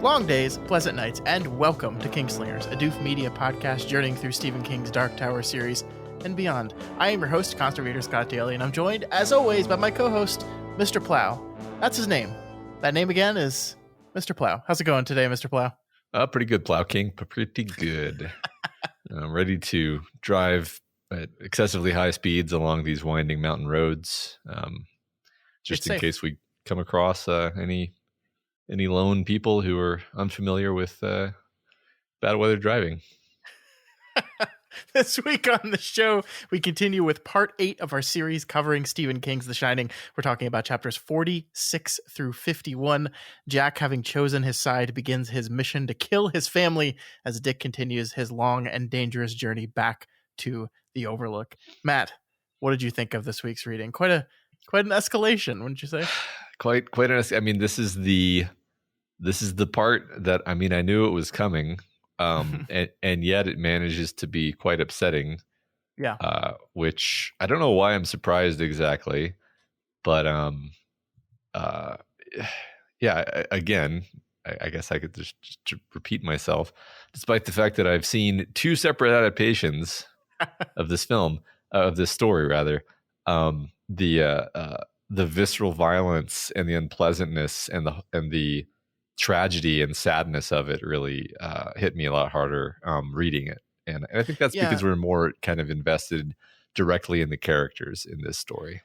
long days, pleasant nights, and welcome to Kingslingers, a Doof Media podcast journeying through Stephen King's Dark Tower series and beyond. I am your host, Conservator Scott Daly, and I'm joined, as always, by my co-host, Mr. Plow. That's his name. That name again is Mr. Plow. How's it going today, Mr. Plow? Pretty good, Plow King. Pretty good. I'm ready to drive at excessively high speeds along these winding mountain roads, just in case we come across any lone people who are unfamiliar with bad weather driving. This week on the show, we continue with part 8 of our series covering Stephen King's The Shining. We're talking about chapters 46 through 51. Jack, having chosen his side, begins his mission to kill his family as Dick continues his long and dangerous journey back to the Overlook. Matt, what did you think of this week's reading? Quite an escalation, wouldn't you say? Quite an. I mean, this is the part that I knew it was coming. And yet it manages to be quite upsetting. Yeah. Which I don't know why I'm surprised exactly, but yeah. Again, I guess I could just repeat myself, despite the fact that I've seen 2 separate adaptations of this film, of this story rather. The visceral violence and the unpleasantness and the tragedy and sadness of it really hit me a lot harder reading it, and I think that's because we're more kind of invested directly in the characters in this story.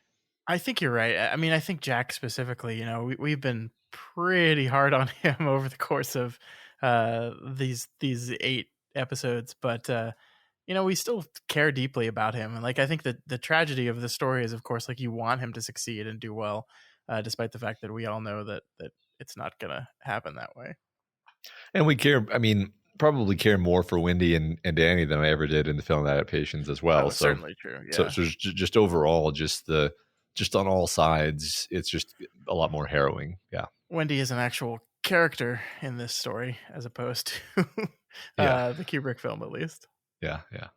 I think you're right. I mean, I think Jack specifically, we've been pretty hard on him over the course of these 8 episodes, but we still care deeply about him, and I think that the tragedy of the story is, of course, you want him to succeed and do well, despite the fact that we all know that it's not gonna happen that way. And we care, probably care more for Wendy and Danny than I ever did in the film adaptations as well. That's certainly true. Yeah. So just overall, just on all sides, it's just a lot more harrowing. Yeah. Wendy is an actual character in this story as opposed to the Kubrick film, at least. Yeah. Yeah.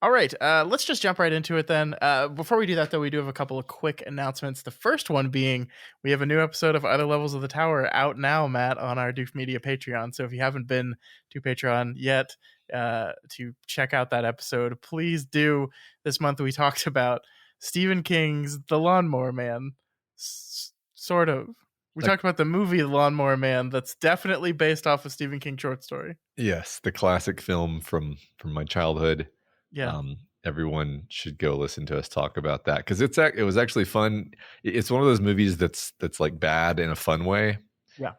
All right, let's just jump right into it then. Before we do that, though, we do have a couple of quick announcements. The first one being we have a new episode of Other Levels of the Tower out now, Matt, on our Doof Media Patreon. So if you haven't been to Patreon yet to check out that episode, please do. This month we talked about Stephen King's The Lawnmower Man, sort of. We talked about the movie The Lawnmower Man that's definitely based off a Stephen King short story. Yes, the classic film from my childhood. Yeah. Everyone should go listen to us talk about that because it was actually fun. It's one of those movies that's bad in a fun way. Yeah.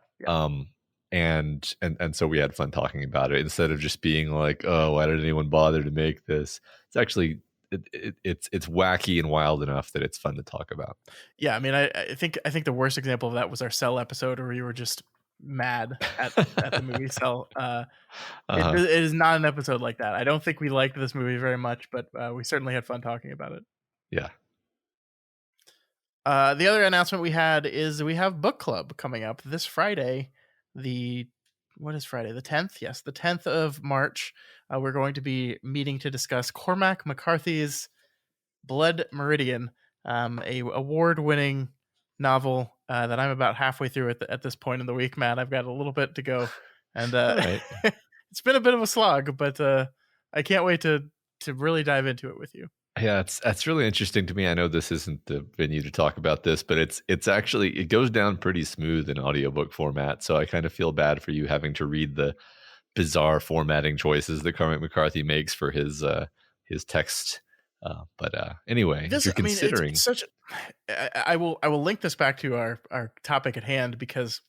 And so we had fun talking about it instead of just being like, oh, why did anyone bother to make this? It's actually it's wacky and wild enough that it's fun to talk about. Yeah, I think the worst example of that was our Cell episode where we were just mad at the movie Cell. It is not an episode like that. I don't think we liked this movie very much, but we certainly had fun talking about it. Yeah. The other announcement we had is we have book club coming up this Friday. What is Friday? The 10th? Yes, the 10th of March. We're going to be meeting to discuss Cormac McCarthy's Blood Meridian, a award-winning novel that I'm about halfway through at this point in the week, Matt. I've got a little bit to go, and right. It's been a bit of a slog, but I can't wait to really dive into it with you. Yeah, it's really interesting to me. I know this isn't the venue to talk about this, but it's actually, it goes down pretty smooth in audiobook format. So I kind of feel bad for you having to read the bizarre formatting choices that Cormac McCarthy makes for his text. But anyway, if you're considering, it's such. I will link this back to our topic at hand because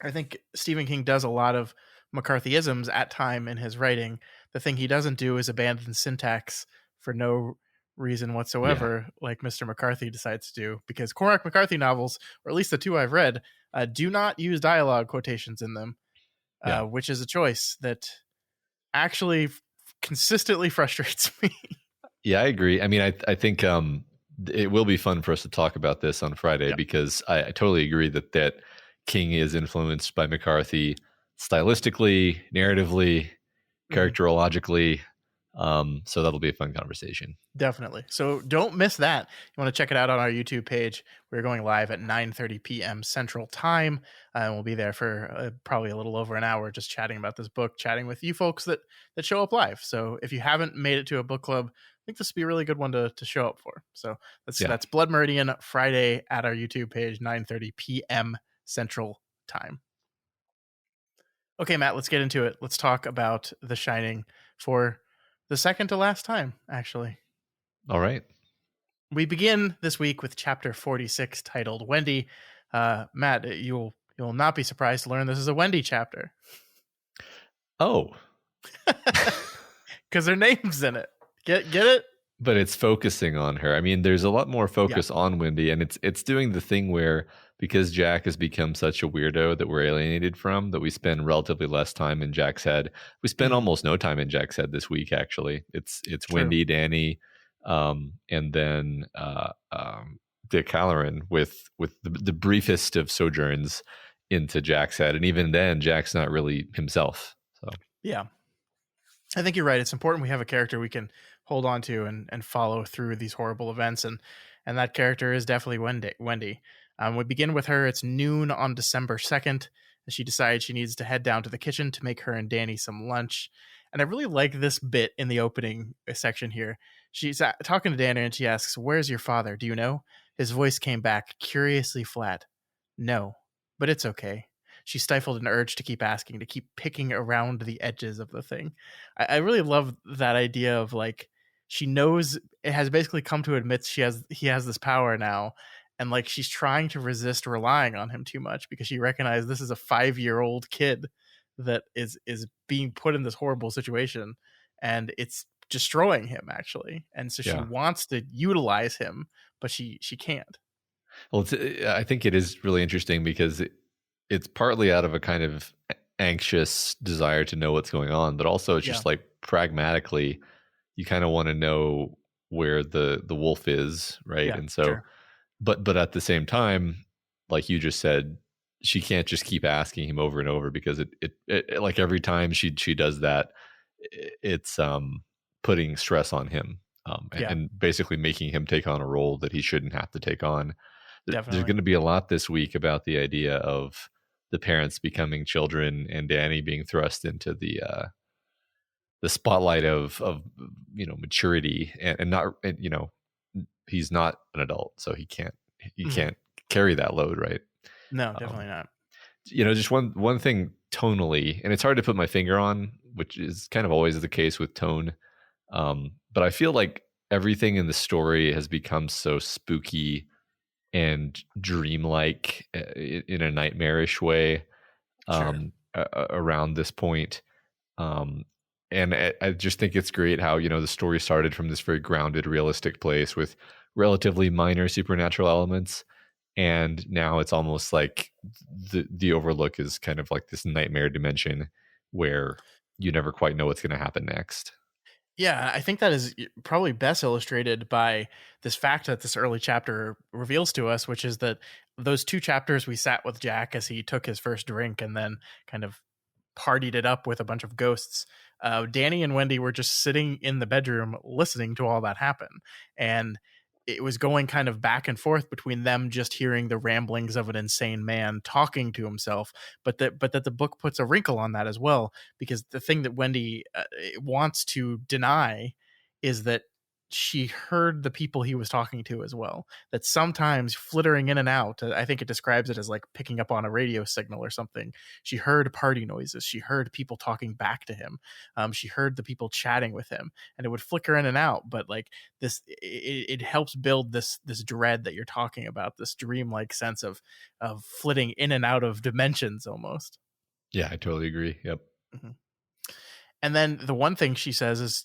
I think Stephen King does a lot of McCarthyisms at time in his writing. The thing he doesn't do is abandon syntax for no reason whatsoever, like Mr. McCarthy decides to do, because Cormac McCarthy novels, or at least the 2 I've read, do not use dialogue quotations in them, which is a choice that actually consistently frustrates me. Yeah, I agree. I think it will be fun for us to talk about this on Friday because I totally agree that King is influenced by McCarthy stylistically, narratively, characterologically. So that'll be a fun conversation. Definitely. So don't miss that. You want to check it out on our YouTube page. We're going live at 9:30 p.m. Central Time, and we'll be there for probably a little over an hour, just chatting about this book, chatting with you folks that show up live. So if you haven't made it to a book club, I think this would be a really good one to show up for. So that's Blood Meridian Friday at our YouTube page, 9:30 p.m. Central Time. Okay, Matt, let's get into it. Let's talk about The Shining for the second to last time, actually. All right. We begin this week with chapter 46 titled Wendy. Matt, you'll not be surprised to learn this is a Wendy chapter. Oh. Because her name's in it. Get it? But it's focusing on her. I mean, there's a lot more focus on Wendy, and it's doing the thing where, because Jack has become such a weirdo that we're alienated from, that we spend relatively less time in Jack's head. We spend almost no time in Jack's head this week, actually. It's Wendy, Danny, and then Dick Halloran with the briefest of sojourns into Jack's head. And even then, Jack's not really himself. So yeah. I think you're right. It's important we have a character we can hold on to and follow through these horrible events. And that character is definitely Wendy. We begin with her. It's noon on December 2nd. And she decides she needs to head down to the kitchen to make her and Danny some lunch. And I really like this bit in the opening section here. She's talking to Danny and she asks, "Where's your father? Do you know?" His voice came back curiously flat. "No, but it's okay." She stifled an urge to keep asking, to keep picking around the edges of the thing. I really love that idea of like, she knows it has basically come to admit he has this power now. And like, she's trying to resist relying on him too much because she recognized this is a 5-year-old kid that is being put in this horrible situation, and it's destroying him actually. And so she wants to utilize him, but she can't. Well, I think it is really interesting because it's partly out of a kind of anxious desire to know what's going on, but also it's just like pragmatically, you kind of want to know where the wolf is, right? Yeah, and so, but at the same time, like you just said, she can't just keep asking him over and over because it like every time she does that, it's putting stress on him, and basically making him take on a role that he shouldn't have to take on. There's going to be a lot this week about the idea of the parents becoming children and Danny being thrust into the spotlight of maturity and not, he's not an adult, so he can't carry that load, right? No, definitely not. Just one thing tonally, and it's hard to put my finger on, which is kind of always the case with tone. But I feel like everything in the story has become so spooky and dreamlike in a nightmarish way around this point. And I just think it's great how, the story started from this very grounded, realistic place with relatively minor supernatural elements. And now it's almost like the Overlook is kind of like this nightmare dimension where you never quite know what's going to happen next. Yeah, I think that is probably best illustrated by this fact that this early chapter reveals to us, which is that those 2 chapters we sat with Jack as he took his first drink and then kind of partied it up with a bunch of ghosts. Danny and Wendy were just sitting in the bedroom listening to all that happen. And it was going kind of back and forth between them just hearing the ramblings of an insane man talking to himself, but that the book puts a wrinkle on that as well, because the thing that Wendy wants to deny is that she heard the people he was talking to as well, that sometimes flittering in and out, I think it describes it as like picking up on a radio signal or something. She heard party noises. She heard people talking back to him. She heard the people chatting with him, and it would flicker in and out. But like this, it helps build this dread that you're talking about, this dreamlike sense of flitting in and out of dimensions almost. Yeah, I totally agree. Yep. Mm-hmm. And then the one thing she says is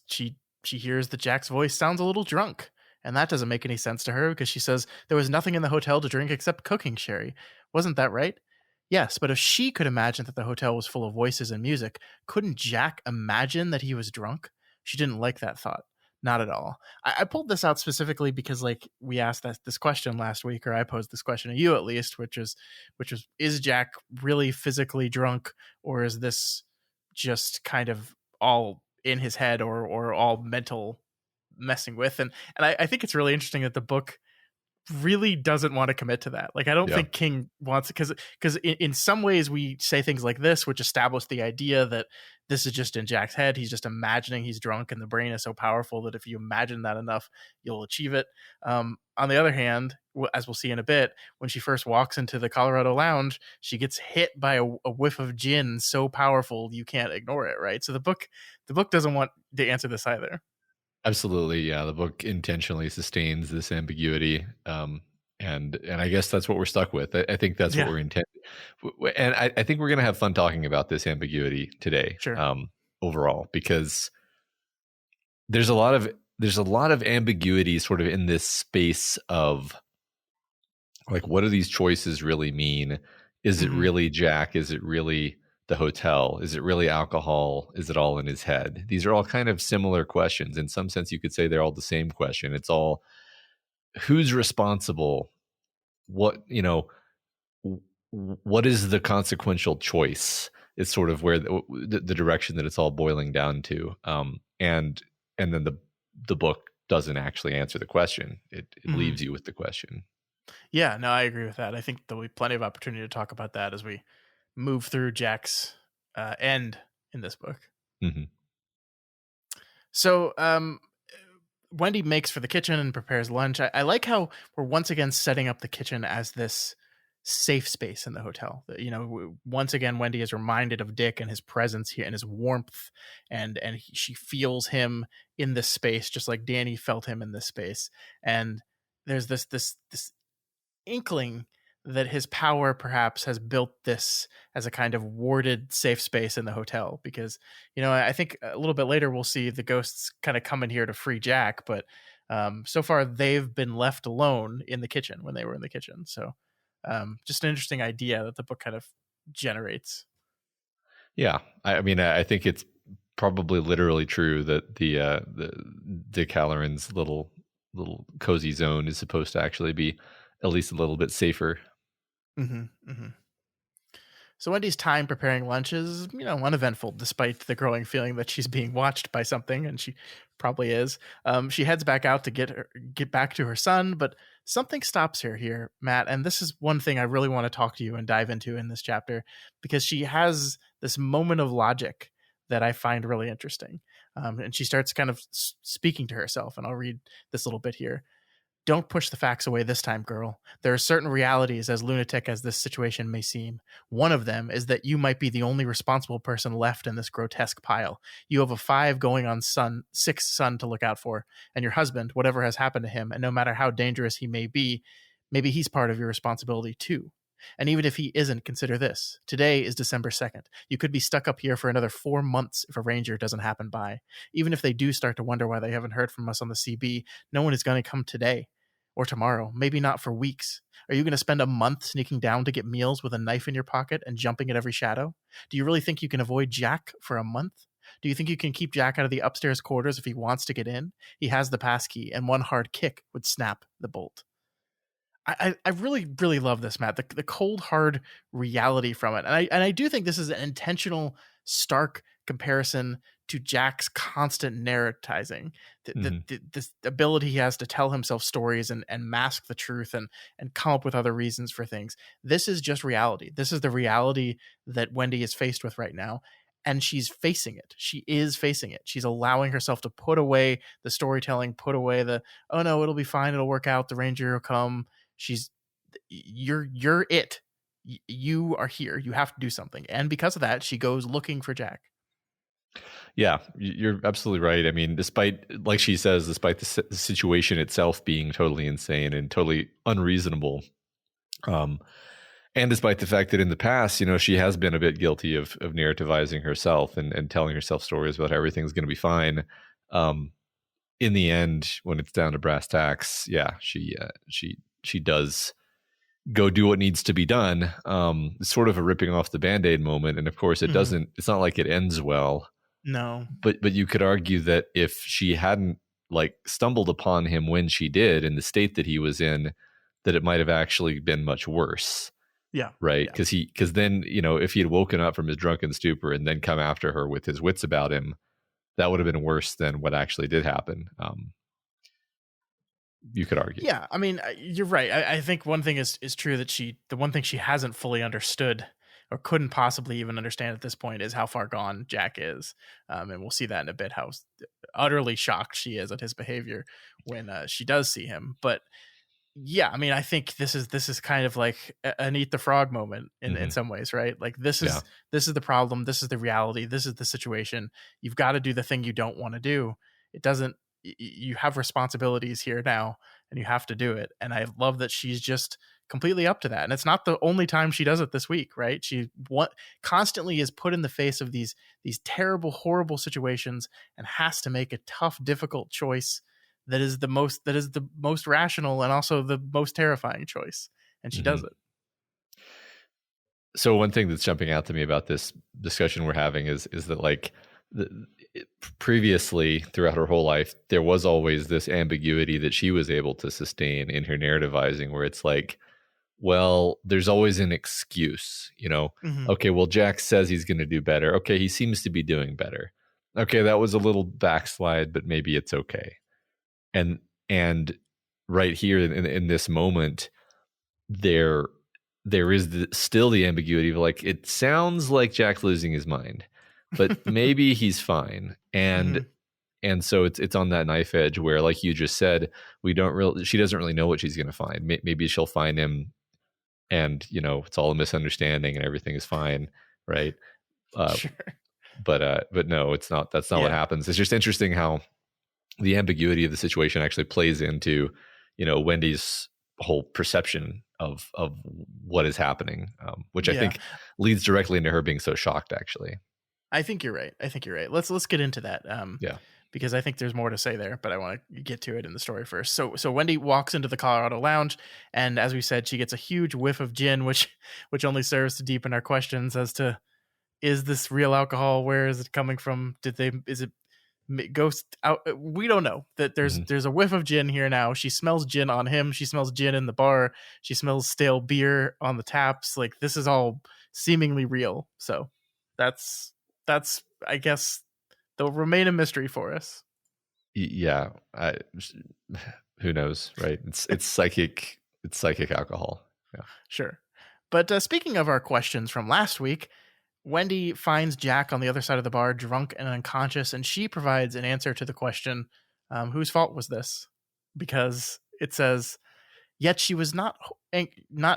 she hears that Jack's voice sounds a little drunk, and that doesn't make any sense to her because she says there was nothing in the hotel to drink except cooking sherry. Wasn't that right? Yes, but if she could imagine that the hotel was full of voices and music, couldn't Jack imagine that he was drunk? She didn't like that thought. Not at all. I pulled this out specifically because like we asked this question last week, or I posed this question to you at least, which was, is Jack really physically drunk, or is this just kind of all in his head or all mental messing with. And I think it's really interesting that the book really doesn't want to commit to that. Like, I don't Yeah. think King wants, because in some ways we say things like this, which establish the idea that this is just in Jack's head. He's just imagining he's drunk, and the brain is so powerful that if you imagine that enough, you'll achieve it. On the other hand, as we'll see in a bit, when she first walks into the Colorado Lounge, she gets hit by a whiff of gin so powerful you can't ignore it, right? So the book doesn't want to answer this either. Absolutely, yeah. The book intentionally sustains this ambiguity, and I guess that's what we're stuck with. I think that's what we're intended, and I think we're going to have fun talking about this ambiguity today, Sure. Overall, because there's a lot of ambiguity sort of in this space of like, what do these choices really mean? Is it really Jack? Is it really the hotel? Is it really alcohol? Is it all in his head? These are all kind of similar questions. In some sense, you could say they're all the same question. It's all, who's responsible? What is the consequential choice? It's sort of where the direction that it's all boiling down to. And then the book doesn't actually answer the question. It leaves you with the question. Yeah, no, I agree with that. I think there'll be plenty of opportunity to talk about that as we move through Jack's end in this book. Mm-hmm. So Wendy makes for the kitchen and prepares lunch. I like how we're once again setting up the kitchen as this safe space in the hotel. Once again, Wendy is reminded of Dick and his presence here and his warmth, and she feels him in this space, just like Danny felt him in this space. And there's this inkling that his power perhaps has built this as a kind of warded safe space in the hotel, because I think a little bit later we'll see the ghosts kind of come in here to free Jack, but so far they've been left alone in the kitchen when they were in the kitchen. So just an interesting idea that the book kind of generates. Yeah, I mean, I think it's probably literally true that the Dick Halloran's little cozy zone is supposed to actually be at least a little bit safer. So Wendy's time preparing lunch is, uneventful, despite the growing feeling that she's being watched by something, and she probably is. She heads back out to get back to her son, but something stops her here, Matt. And this is one thing I really want to talk to you and dive into in this chapter, because she has this moment of logic that I find really interesting. And she starts kind of speaking to herself, and I'll read this little bit here. Don't push the facts away this time, girl. There are certain realities, as lunatic as this situation may seem. One of them is that you might be the only responsible person left in this grotesque pile. You have a 5 going on 6 son to look out for, and your husband, whatever has happened to him, and no matter how dangerous he may be, maybe he's part of your responsibility too. And even if he isn't, consider this. Today is December 2nd. You could be stuck up here for another 4 months if a ranger doesn't happen by. Even if they do start to wonder why they haven't heard from us on the CB, no one is going to come today. Or tomorrow, maybe not for weeks. Are you going to spend a month sneaking down to get meals with a knife in your pocket and jumping at every shadow? Do you really think you can avoid Jack for a month? Do you think you can keep Jack out of the upstairs quarters if he wants to get in? He has the passkey, and one hard kick would snap the bolt. I really, really love this, Matt. The cold, hard reality from it. And I do think this is an intentional, stark comparison to Jack's constant narratizing, this ability he has to tell himself stories and mask the truth and come up with other reasons for things. This is just reality. This is the reality that Wendy is faced with right now. And she's facing it. She is facing it. She's allowing herself to put away the storytelling, put away the, oh no, it'll be fine. It'll work out. The ranger will come. You're it. You are here. You have to do something. And because of that, she goes looking for Jack. Yeah, you're absolutely right. I mean, despite, like she says, despite the situation itself being totally insane and totally unreasonable, and despite the fact that in the past, she has been a bit guilty of narrativizing herself and telling herself stories about how everything's going to be fine. In the end, when it's down to brass tacks, yeah, she does go do what needs to be done. It's sort of a ripping off the Band-Aid moment, and of course, it doesn't. It's not like it ends well. No, but you could argue that if she hadn't stumbled upon him when she did in the state that he was in, that it might have actually been much worse. Yeah. Right. Because then, if he had woken up from his drunken stupor and then come after her with his wits about him, that would have been worse than what actually did happen. You could argue. Yeah, I mean, you're right. I think one thing is true, that the one thing she hasn't fully understood, or couldn't possibly even understand at this point, is how far gone Jack is. And we'll see that in a bit, how utterly shocked she is at his behavior when she does see him. But yeah, I mean, I think this is kind of like an eat the frog moment in some ways, right? Like this Yeah. is the problem, this is the reality, this is the situation. You've got to do the thing you don't want to do. It doesn't. You have responsibilities here now, and you have to do it. And I love that she's just completely up to that. And it's not the only time she does it this week, right? She constantly is put in the face of these terrible, horrible situations, and has to make a tough, difficult choice that is the most rational and also the most terrifying choice, and she does it. So one thing that's jumping out to me about this discussion we're having is that, like, previously throughout her whole life, there was always this ambiguity that she was able to sustain in her narrativizing, where it's like, well, there's always an excuse, okay, well, Jack says he's going to do better, okay, he seems to be doing better, okay, that was a little backslide, but maybe it's okay. And right here in this moment, there is still the ambiguity of, like, it sounds like Jack's losing his mind, but maybe he's fine. And so it's on that knife edge where, like you just said, she doesn't really know what she's going to find. Maybe she'll find him and, it's all a misunderstanding and everything is fine. Right. Sure. But no, it's not. That's not what happens. It's just interesting how the ambiguity of the situation actually plays into, Wendy's whole perception of what is happening, which I think leads directly into her being so shocked, actually. I think you're right. Let's get into that. Because I think there's more to say there, but I want to get to it in the story first. So Wendy walks into the Colorado Lounge, and as we said, she gets a huge whiff of gin, which only serves to deepen our questions as to, is this real alcohol? Where is it coming from? Is it ghost out? We don't know. That there's a whiff of gin here now. She smells gin on him. She smells gin in the bar. She smells stale beer on the taps. Like, this is all seemingly real. So that's I guess they'll remain a mystery for us. Yeah, who knows, right? It's psychic. It's psychic alcohol. Yeah, sure. But speaking of our questions from last week, Wendy finds Jack on the other side of the bar, drunk and unconscious, and she provides an answer to the question, whose fault was this? Because it says, yet she was not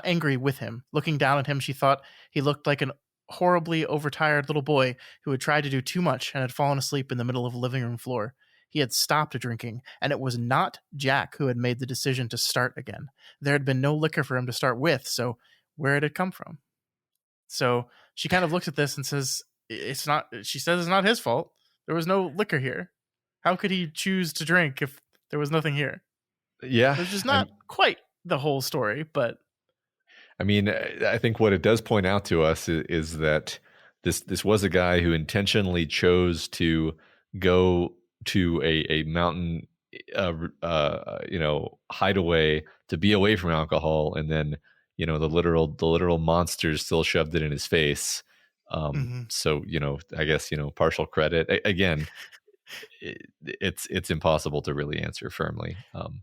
angry with him. Looking down at him, she thought he looked like an horribly overtired little boy who had tried to do too much and had fallen asleep in the middle of a living room floor. He had stopped drinking, and it was not Jack who had made the decision to start again. There had been no liquor for him to start with, so where had it come from? So she kind of looks at this and says, it's not his fault. There was no liquor here. How could he choose to drink if there was nothing here? Yeah. Which is not quite the whole story, but I mean, I think what it does point out to us is that this was a guy who intentionally chose to go to a mountain, hideaway to be away from alcohol, and then, the literal monsters still shoved it in his face. So, I guess, partial credit. Again, it's impossible to really answer firmly.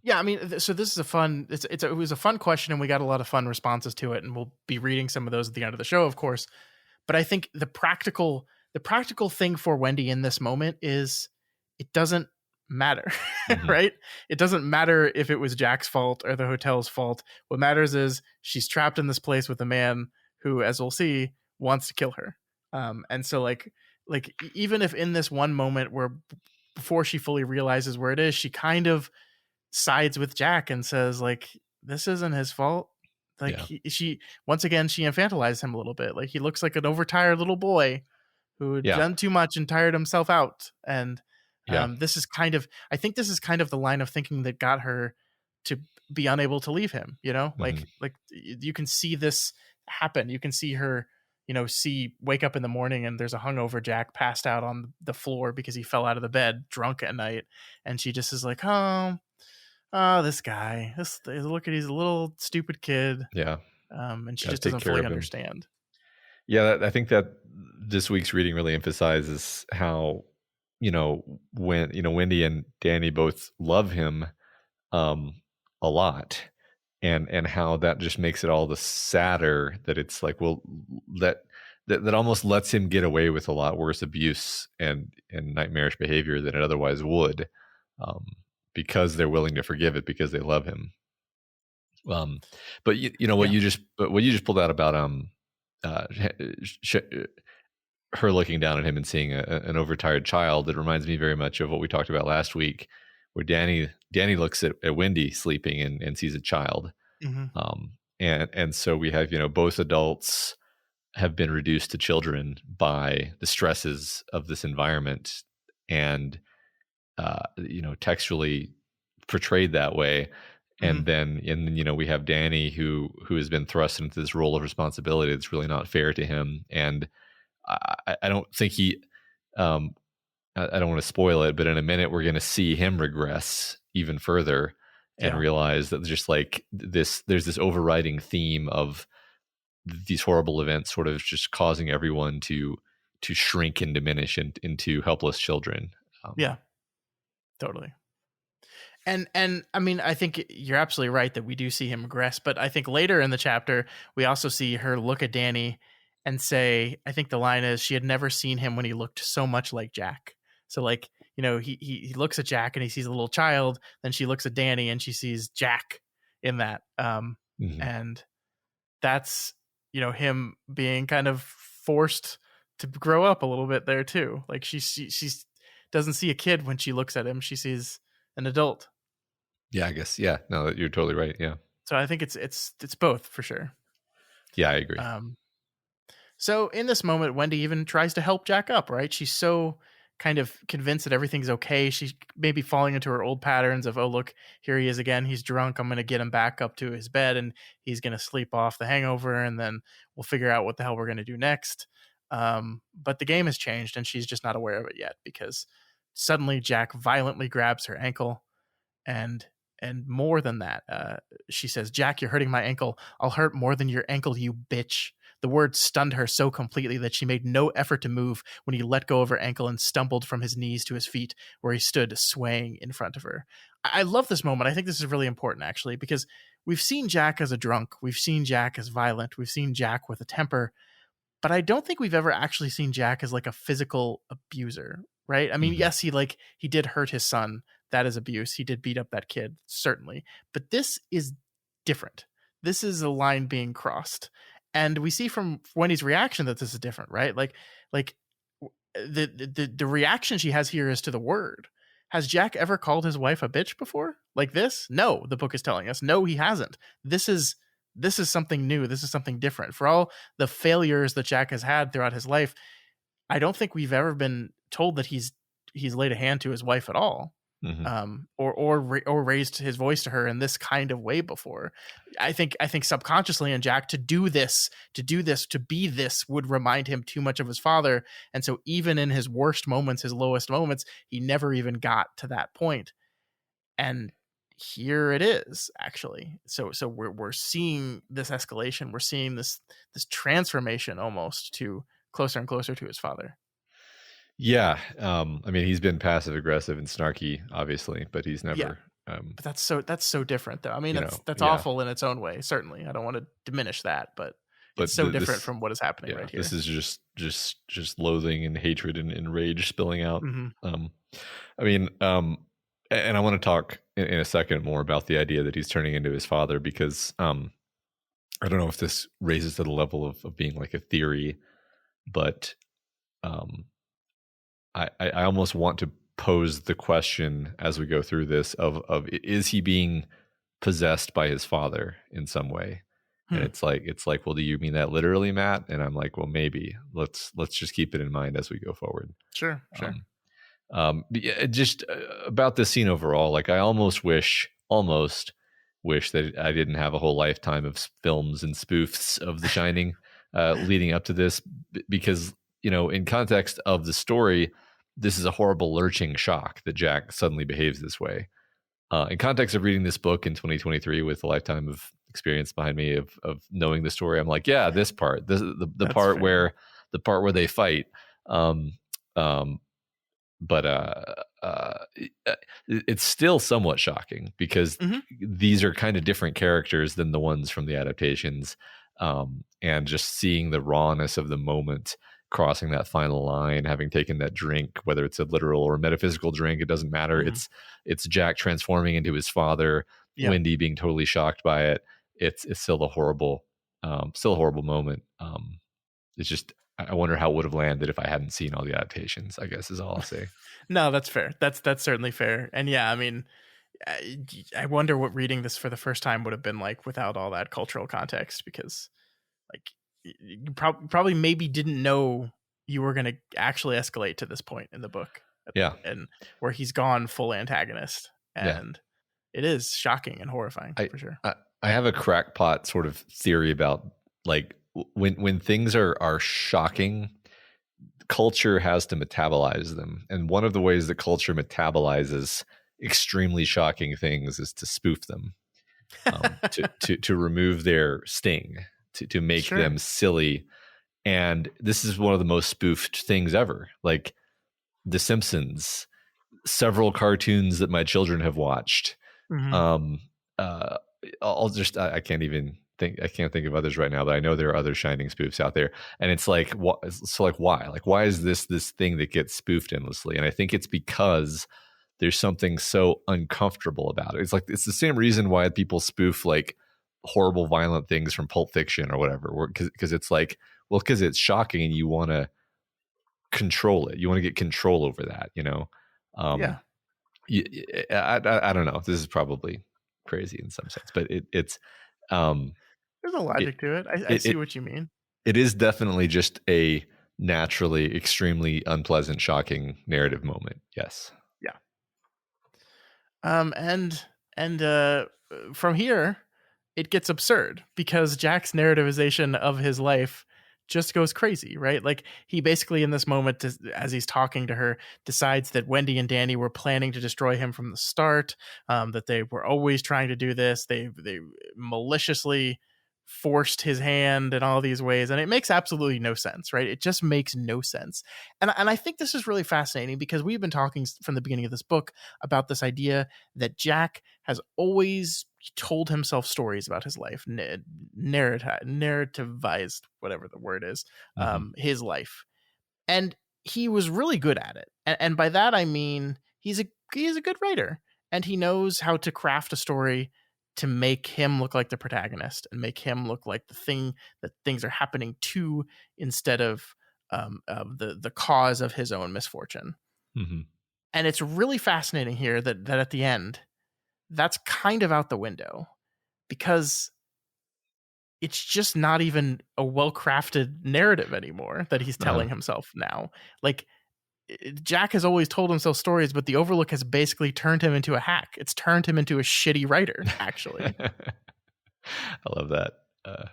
Yeah, I mean, so this is it was a fun question, and we got a lot of fun responses to it, and we'll be reading some of those at the end of the show, of course. But I think the practical thing for Wendy in this moment is, it doesn't matter, right? It doesn't matter if it was Jack's fault or the hotel's fault. What matters is she's trapped in this place with a man who, as we'll see, wants to kill her. And so like even if in this one moment where before she fully realizes where it is, she kind of sides with Jack and says, like, this isn't his fault. Like, she once again, she infantilized him a little bit. Like, he looks like an overtired little boy who had done too much and tired himself out. And this is kind of the line of thinking that got her to be unable to leave him, like you can see this happen. You can see her, wake up in the morning and there's a hungover Jack passed out on the floor because he fell out of the bed drunk at night. And she just is like, oh, this guy, look at, he's a little stupid kid. Yeah. And she just doesn't fully understand. Yeah. I think that this week's reading really emphasizes how when Wendy and Danny both love him a lot, and how that just makes it all the sadder that it's like, well, that almost lets him get away with a lot worse abuse and nightmarish behavior than it otherwise would, because they're willing to forgive it because they love him. But what you just pulled out about her looking down at him and seeing an overtired child, it reminds me very much of what we talked about last week, where Danny looks at Wendy sleeping and sees a child. Mm-hmm. And so we have, both adults have been reduced to children by the stresses of this environment, and textually portrayed that way. And then we have Danny who has been thrust into this role of responsibility that's really not fair to him. And I don't think I don't want to spoil it, but in a minute we're going to see him regress even further and realize that just like there's this overriding theme of these horrible events sort of just causing everyone to shrink and diminish into helpless children. Totally. And I mean, I think you're absolutely right that we do see him regress, but I think later in the chapter, we also see her look at Danny and say, I think the line is, she had never seen him when he looked so much like Jack. So like, he looks at Jack and he sees a little child, then she looks at Danny and she sees Jack in that. And that's, him being kind of forced to grow up a little bit there too. Like she doesn't see a kid when she looks at him. She sees an adult. Yeah, I guess. Yeah, no, you're totally right. Yeah. So I think it's both for sure. Yeah, I agree. So in this moment, Wendy even tries to help Jack up, right? She's so kind of convinced that everything's okay. She's maybe falling into her old patterns of, oh, look, here he is again. He's drunk. I'm going to get him back up to his bed and he's going to sleep off the hangover. And then we'll figure out what the hell we're going to do next. But the game has changed and she's just not aware of it yet, because suddenly Jack violently grabs her ankle. And more than that, she says, Jack, you're hurting my ankle. I'll hurt more than your ankle, you bitch. The word stunned her so completely that she made no effort to move when he let go of her ankle and stumbled from his knees to his feet, where he stood swaying in front of her. I love this moment. I think this is really important, actually, because we've seen Jack as a drunk. We've seen Jack as violent. We've seen Jack with a temper. But I don't think we've ever actually seen Jack as like a physical abuser, right? I mean, yes, he did hurt his son. That is abuse. He did beat up that kid, certainly. But this is different. This is a line being crossed. And we see from Wendy's reaction that this is different, right? Like the reaction she has here is to the word. Has Jack ever called his wife a bitch before? Like this? No, the book is telling us. No, he hasn't. This is something new. This is something different. For all the failures that Jack has had throughout his life, I don't think we've ever been told that he's laid a hand to his wife at all. Or raised his voice to her in this kind of way before. I think subconsciously in Jack, to be this would remind him too much of his father. And so even in his worst moments, his lowest moments, he never even got to that point. And here it is, actually. So we're seeing this escalation. We're seeing this transformation almost to closer and closer to his father. Yeah. I mean, he's been passive aggressive and snarky, obviously, but he's never. But that's so different, though. I mean, that's awful in its own way. Certainly, I don't want to diminish that, but it's so different from what is happening right here. This is just loathing and hatred and rage spilling out. I mean, and I want to talk in a second more about the idea that he's turning into his father, because I don't know if this raises to the level of being like a theory, but I almost want to pose the question as we go through this of is he being possessed by his father in some way? And it's like, well, do you mean that literally, Matt? And I'm like, well, maybe. Let's just keep it in mind as we go forward. Sure. Just about this scene overall, like I almost wish that I didn't have a whole lifetime of films and spoofs of The Shining leading up to this, because in context of the story, this is a horrible lurching shock that Jack suddenly behaves this way. In context of reading this book in 2023 with a lifetime of experience behind me of knowing the story, I'm like, yeah, this part, the part fair. Where they fight, but it's still somewhat shocking because Mhm. these are kind of different characters than the ones from the adaptations, and just seeing the rawness of the moment, crossing that final line, having taken that drink, whether it's a literal or metaphysical drink, it doesn't matter. Mhm. It's Jack transforming into his father, Yeah. Wendy being totally shocked by it. It's still still a horrible moment. It's just, I wonder how it would have landed if I hadn't seen all the adaptations, I guess is all I'll say. No, that's fair. That's certainly fair. And yeah, I mean, I wonder what reading this for the first time would have been like without all that cultural context, because like you probably maybe didn't know you were going to actually escalate to this point in the book, Yeah. and where he's gone full antagonist, Yeah. and it is shocking and horrifying I, for sure. I have a crackpot sort of theory about, like, when things are shocking, culture has to metabolize them, and one of the ways that culture metabolizes extremely shocking things is to spoof them, to remove their sting, to make Sure. them silly. And this is one of the most spoofed things ever, like The Simpsons, several cartoons that my children have watched. Mhm. um I'll just, I can't even think, I can't think of others right now, but I know there are other Shining spoofs out there. And it's like, so like, why is this thing that gets spoofed endlessly? And I think it's because there's something so uncomfortable about it. It's like, it's the same reason why people spoof like horrible violent things from Pulp Fiction or whatever, because it's like, well, because it's shocking and you want to control it, you want to get control over that, Yeah. I don't know, this is probably crazy in some sense, but it's um There's a it, logic to it. I it see it what you mean. it is definitely just a naturally extremely unpleasant, shocking narrative moment. Yes. Yeah. And from here, it gets absurd because Jack's narrativization of his life just goes crazy, right? Like he basically in this moment, as he's talking to her, decides that Wendy and Danny were planning to destroy him from the start. That they were always trying to do this. They maliciously forced his hand in all these ways, and it makes absolutely no sense, right? It just makes no sense. And I think this is really fascinating because we've been talking from the beginning of this book about this idea that Jack has always told himself stories about his life, narrativized, whatever the word is, Mm-hmm. his life, and he was really good at it. And by that I mean he's a good writer, and he knows how to craft a story to make him look like the protagonist and make him look like the thing that things are happening to, instead of the cause of his own misfortune. Mm-hmm. And it's really fascinating here that at the end, that's kind of out the window, because it's just not even a well-crafted narrative anymore that he's Uh-huh. telling himself now. Like Jack has always told himself stories, but the Overlook has basically turned him into a hack. It's turned him into a shitty writer, actually. I love that.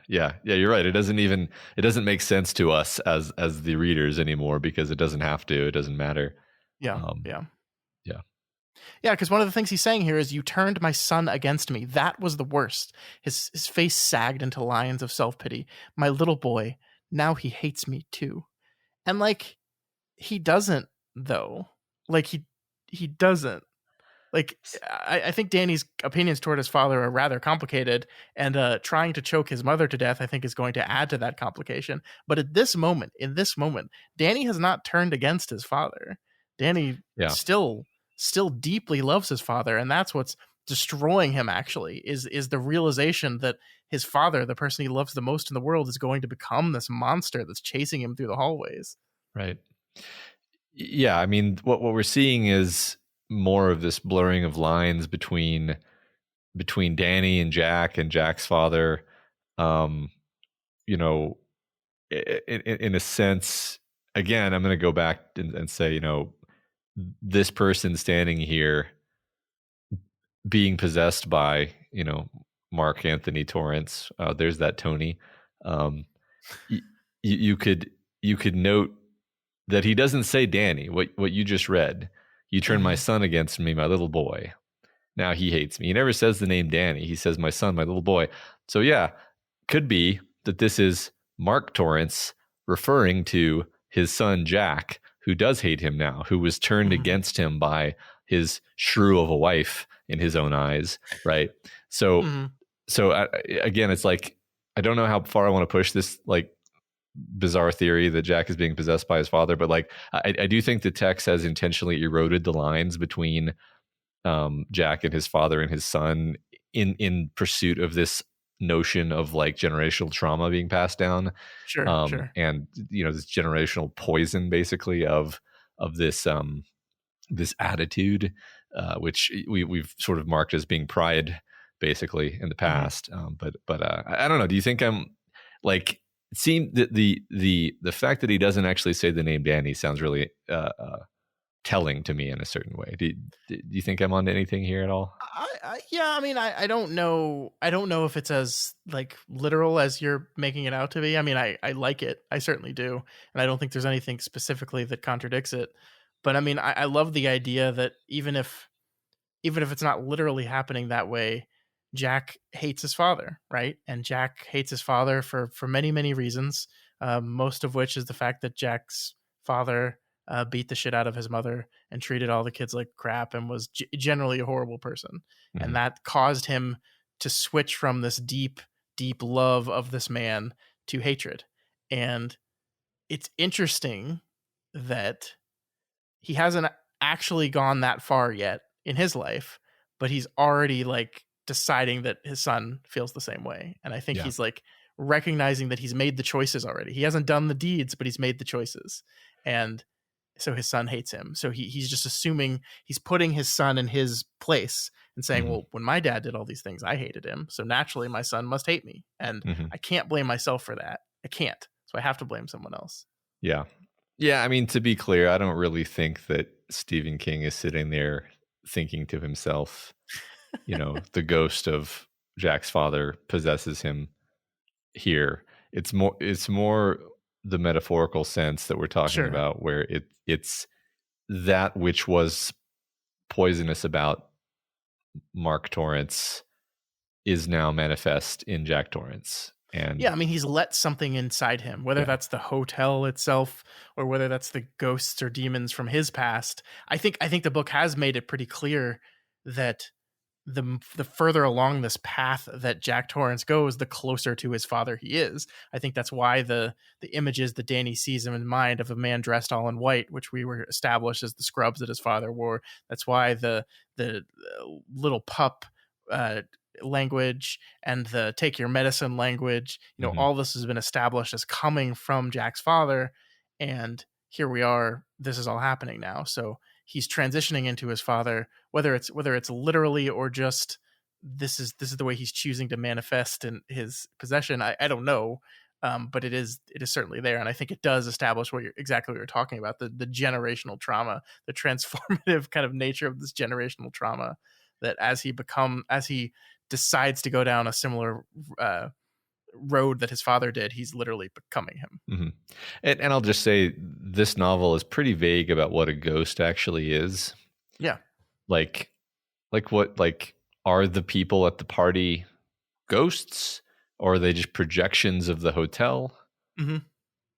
Yeah, you're right. It doesn't make sense to us as the readers anymore, because it doesn't have to. It doesn't matter. Yeah, Um, yeah. yeah. Yeah, because one of the things he's saying here is, "You turned my son against me. That was the worst." His face sagged into lines of self-pity. "My little boy, now he hates me too." And like, he doesn't, though. Like he doesn't. Like I think Danny's opinions toward his father are rather complicated, and trying to choke his mother to death, I think, is going to add to that complication. But at this moment, in this moment, Danny has not turned against his father. Danny Yeah. still deeply loves his father, and that's what's destroying him, actually, is the realization that his father, the person he loves the most in the world, is going to become this monster that's chasing him through the hallways. Right. Yeah, I mean, what we're seeing is more of this blurring of lines between Danny and Jack and Jack's father. Um, you know, in a sense, again, I'm going to go back and say, this person standing here being possessed by, Mark Anthony Torrance. There's that Tony. Um, you could note that he doesn't say Danny. What you just read. You turn my son against me, my little boy. Now he hates me. He never says the name Danny. He says my son, my little boy. So yeah, could be that this is Mark Torrance referring to his son Jack, who does hate him now, who was turned Mhm. against him by his shrew of a wife in his own eyes, right? So, Mhm. again, it's like I don't know how far I want to push this like bizarre theory that Jack is being possessed by his father, but like I do think the text has intentionally eroded the lines between Jack and his father and his son in pursuit of this notion of like generational trauma being passed down, Sure, sure. and this generational poison basically of this attitude, which we've sort of marked as being pride basically in the Mhm. past. But I don't know. Do you think I'm like it seemed that the fact that he doesn't actually say the name Danny sounds really telling to me in a certain way. Do you think I'm on anything here at all? Yeah, I mean, I don't know. I don't know if it's as like literal as you're making it out to be. I mean, I like it. I certainly do, and I don't think there's anything specifically that contradicts it. But I mean, I love the idea that even if it's not literally happening that way, Jack hates his father, right? And Jack hates his father for many many reasons. Most of which is the fact that Jack's father beat the shit out of his mother and treated all the kids like crap and was generally a horrible person, and Mhm. that caused him to switch from this deep deep love of this man to hatred. And it's interesting that he hasn't actually gone that far yet in his life, but he's already like deciding that his son feels the same way. And I think Yeah. he's like recognizing that he's made the choices already. He hasn't done the deeds, but he's made the choices. And so his son hates him. So he's just assuming he's putting his son in his place and saying, Hmm. well, when my dad did all these things, I hated him. So naturally my son must hate me. And Hmm. I can't blame myself for that. I can't. So I have to blame someone else. Yeah. Yeah. I mean, to be clear, I don't really think that Stephen King is sitting there thinking to himself, the ghost of Jack's father possesses him here. It's more the metaphorical sense that we're talking Sure. about, where it's that which was poisonous about Mark Torrance is now manifest in Jack Torrance. Yeah, And I mean, he's let something inside him, whether yeah. that's the hotel itself or whether that's the ghosts or demons from his past. I think the book has made it pretty clear that the further along this path that Jack Torrance goes, the closer to his father he is. I think that's why the images that Danny sees him in mind of a man dressed all in white, which we were established as the scrubs that his father wore. That's why the little pup uh, language and the take your medicine language, Hmm. all this has been established as coming from Jack's father. And here we are. This is all happening now. So he's transitioning into his father, whether it's literally or just this is the way he's choosing to manifest in his possession. I don't know, but it is certainly there, and I think it does establish exactly what you're talking about, the generational trauma, the transformative kind of nature of this generational trauma, that as he decides to go down a similar road that his father did, he's literally becoming him. Hmm. And I'll just say this novel is pretty vague about what a ghost actually is. Yeah. Like, what, like, are the people at the party ghosts, or are they just projections of the hotel? Hmm.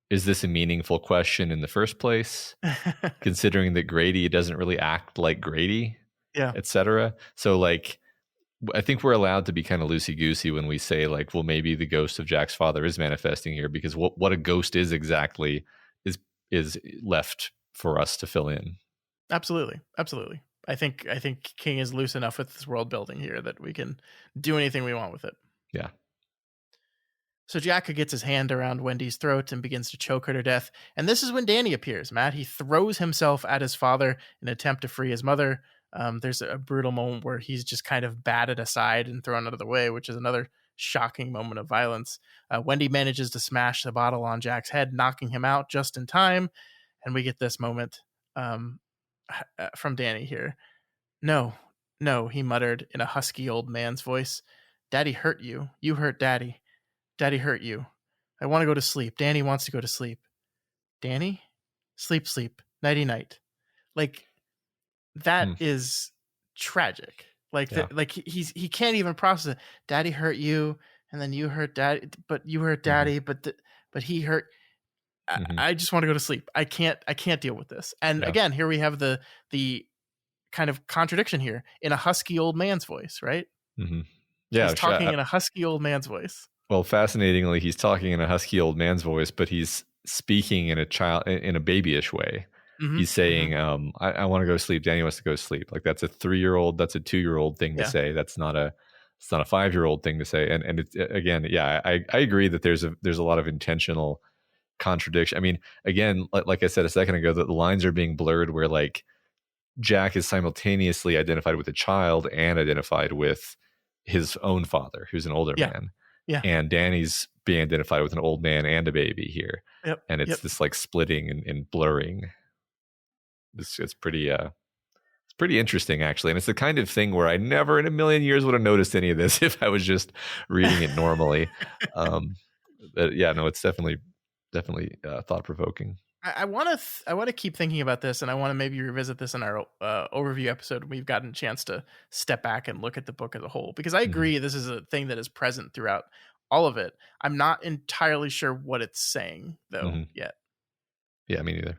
Is this a meaningful question in the first place, considering that Grady doesn't really act like Grady, Yeah. etc.? So, like, I think we're allowed to be kind of loosey goosey when we say, like, well, maybe the ghost of Jack's father is manifesting here, because what a ghost is exactly is is left for us to fill in. Absolutely, absolutely. I think King is loose enough with this world building here that we can do anything we want with it. Yeah. So Jack gets his hand around Wendy's throat and begins to choke her to death. And this is when Danny appears. Matt, he throws himself at his father in an attempt to free his mother. There's a brutal moment where he's just kind of batted aside and thrown out of the way, which is another shocking moment of violence. Wendy manages to smash the bottle on Jack's head, knocking him out just in time. And we get this moment um, from Danny here. No, no, he muttered in a husky old man's voice. Daddy hurt you. You hurt Daddy. Daddy hurt you. I want to go to sleep. Danny wants to go to sleep. Danny? Sleep, sleep. Nighty night. Like, that Hmm. is tragic. Like, Yeah. he can't even process it. Daddy hurt you, and then you hurt Daddy, but you hurt Hmm. Daddy, but he hurt. Hmm. I just want to go to sleep. I can't deal with this. And Yeah. again, here we have the kind of contradiction here in a husky old man's voice, right? Hmm. He's Yeah. talking in a husky old man's voice. Well, fascinatingly, he's talking in a husky old man's voice, but he's speaking in a babyish way. Mm-hmm, He's mm-hmm. saying, I want to go to sleep. Danny wants to go to sleep. Like that's a 3-year-old, that's a 2-year-old thing to Yeah. say. It's not a 5-year-old thing to say. And it's, again, yeah, I agree that there's a lot of intentional contradiction. I mean, again, like I said a second ago, that the lines are being blurred where like Jack is simultaneously identified with a child and identified with his own father, who's an older Yeah. man. Yeah. And Danny's being identified with an old man and a baby here. Yep. And it's Yep. this like splitting and blurring. It's pretty interesting actually. And it's the kind of thing where I never in a million years would have noticed any of this if I was just reading it normally. But yeah, no, it's definitely thought provoking. I want to I want to keep thinking about this, and I want to maybe revisit this in our overview episode when we've gotten a chance to step back and look at the book as a whole, because I agree this is a thing that is present throughout all of it. I'm not entirely sure what it's saying though yet, Yeah, me neither.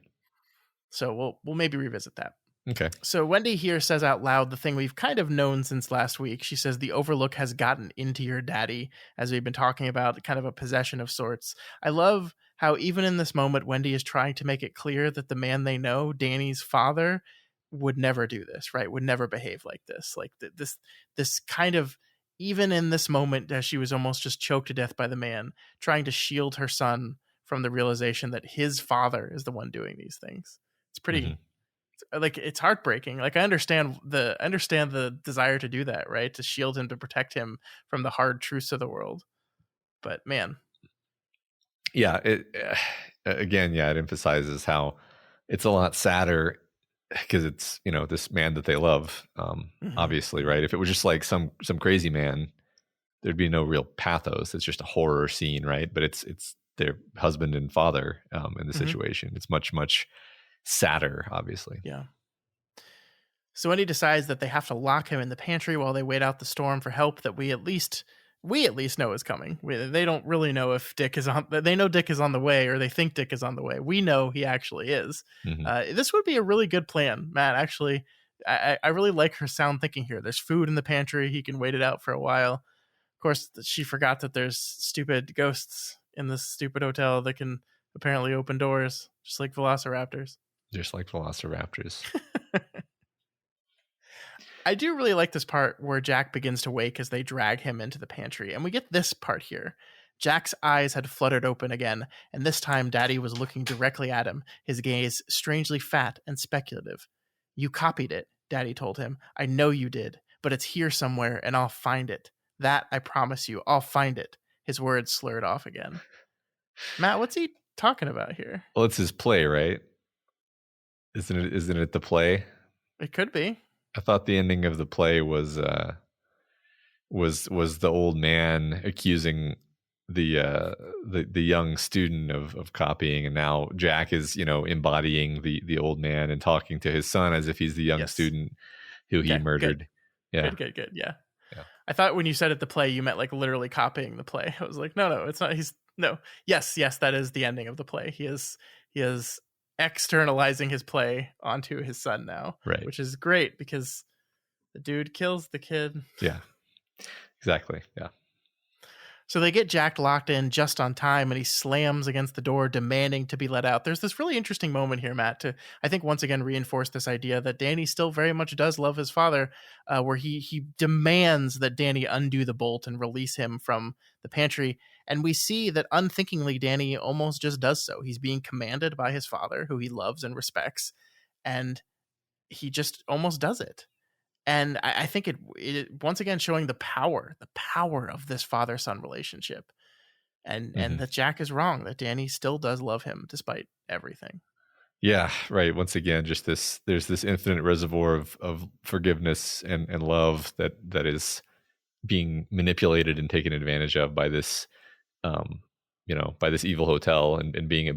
so we'll maybe revisit that. Okay. So Wendy here says out loud the thing we've kind of known since last week. She says the Overlook has gotten into your daddy, as we've been talking about, kind of a possession of sorts. I love how even in this moment, Wendy is trying to make it clear that the man they know, Danny's father, would never do this, right? Would never behave like this. Like this kind of, even in this moment, as she was almost just choked to death by the man, trying to shield her son from the realization that his father is the one doing these things. It's pretty like, it's heartbreaking. Like I understand the desire to do that, right? To shield him, to protect him from the hard truths of the world. But man, yeah, it again, yeah, it emphasizes how it's a lot sadder because it's this man that they love, obviously, right? If it was just like some crazy man, there'd be no real pathos. It's just a horror scene, right? But it's their husband and father in the situation. It's much sadder, obviously. Yeah. So Wendy decides that they have to lock him in the pantry while they wait out the storm for help that we at least know is coming. They don't really know if Dick is on. They know Dick is on the way, or they think Dick is on the way. We know he actually is. This would be a really good plan, Matt. Actually, I really like her sound thinking here. There's food in the pantry. He can wait it out for a while. Of course, she forgot that there's stupid ghosts in this stupid hotel that can apparently open doors, just like velociraptors. Just like velociraptors. I do really like this part where Jack begins to wake as they drag him into the pantry. And we get this part here. Jack's eyes had fluttered open again, and this time Daddy was looking directly at him, his gaze strangely fat and speculative. You copied it, Daddy told him. I know you did, but it's here somewhere, and I'll find it. That, I promise you, I'll find it. His words slurred off again. Matt, what's he talking about here? Well, it's his play, right? Isn't it the play? It could be. I thought the ending of the play was the old man accusing the young student of copying, and now Jack is embodying the old man and talking to his son as if he's the young student who he murdered. Good. Good. Yeah. I thought when you said it, the play, you meant like literally copying the play. I was like, no, it's not. Yes, that is the ending of the play. He is externalizing his play onto his son now, right? Which is great because the dude kills the kid. Yeah, exactly. Yeah. So they get Jack locked in just on time, and he slams against the door, demanding to be let out. There's this really interesting moment here, Matt, to, I think, once again reinforce this idea that Danny still very much does love his father, where he demands that Danny undo the bolt and release him from the pantry. And we see that unthinkingly, Danny almost just does so. He's being commanded by his father, who he loves and respects, and he just almost does it. And I think it once again showing the power of this father-son relationship, and that Jack is wrong, that Danny still does love him despite everything. Yeah, right. Once again, just there's this infinite reservoir of forgiveness and love that is being manipulated and taken advantage of by this, by this evil hotel and being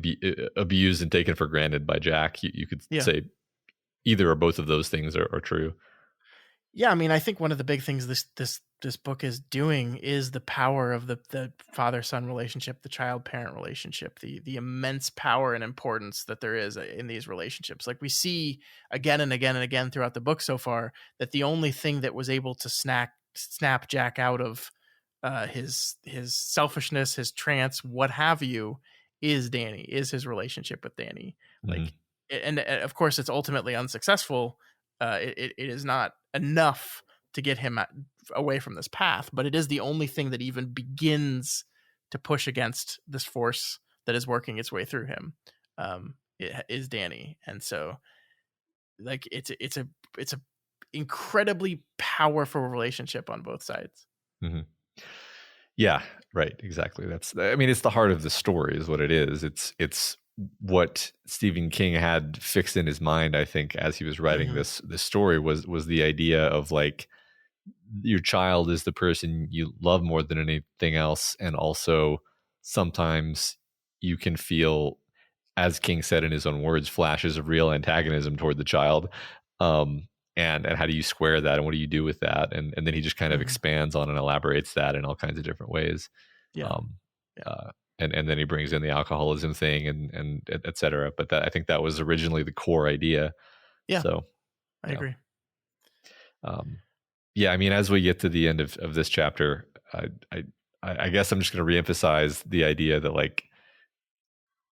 abused and taken for granted by Jack. You could say either or both of those things are true. Yeah, I mean, I think one of the big things this book is doing is the power of the father son relationship, the child parent relationship, the immense power and importance that there is in these relationships. Like we see again and again and again throughout the book so far that the only thing that was able to snap Jack out of his selfishness, his trance, what have you, is Danny, is his relationship with Danny. Like, Hmm. and of course, it's ultimately unsuccessful. It is not enough to get him away from this path, but it is the only thing that even begins to push against this force that is working its way through him. It is Danny, and so like it's a incredibly powerful relationship on both sides. Hmm. Yeah, right. Exactly. I mean, it's the heart of the story, is what it is. It's what Stephen King had fixed in his mind, I think, as he was writing Mm-hmm. this story was the idea of like your child is the person you love more than anything else, and also sometimes you can feel, as King said in his own words, flashes of real antagonism toward the child. Um, and how do you square that, and what do you do with that? And then he just kind of Mm-hmm. expands on and elaborates that in all kinds of different ways. Yeah, Um, yeah, and then he brings in the alcoholism thing and et cetera. But I think that was originally the core idea. yeah. So I yeah. agree. Um, yeah, I mean, as we get to the end of this chapter, I, I I guess I'm just going to reemphasize the idea that like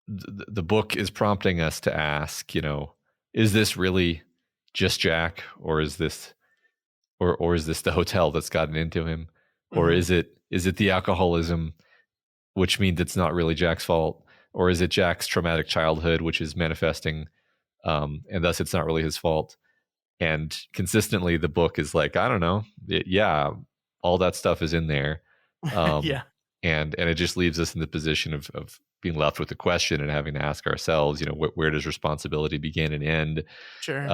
the book is prompting us to ask, is this really just Jack, or is this or is this the hotel that's gotten into him, or Mm-hmm. is it the alcoholism, which means it's not really Jack's fault, or is it Jack's traumatic childhood, which is manifesting, and thus it's not really his fault? And consistently, the book is like, I don't know, yeah, all that stuff is in there, um, Yeah, and it just leaves us in the position of being left with the question and having to ask ourselves, where does responsibility begin and end? sure.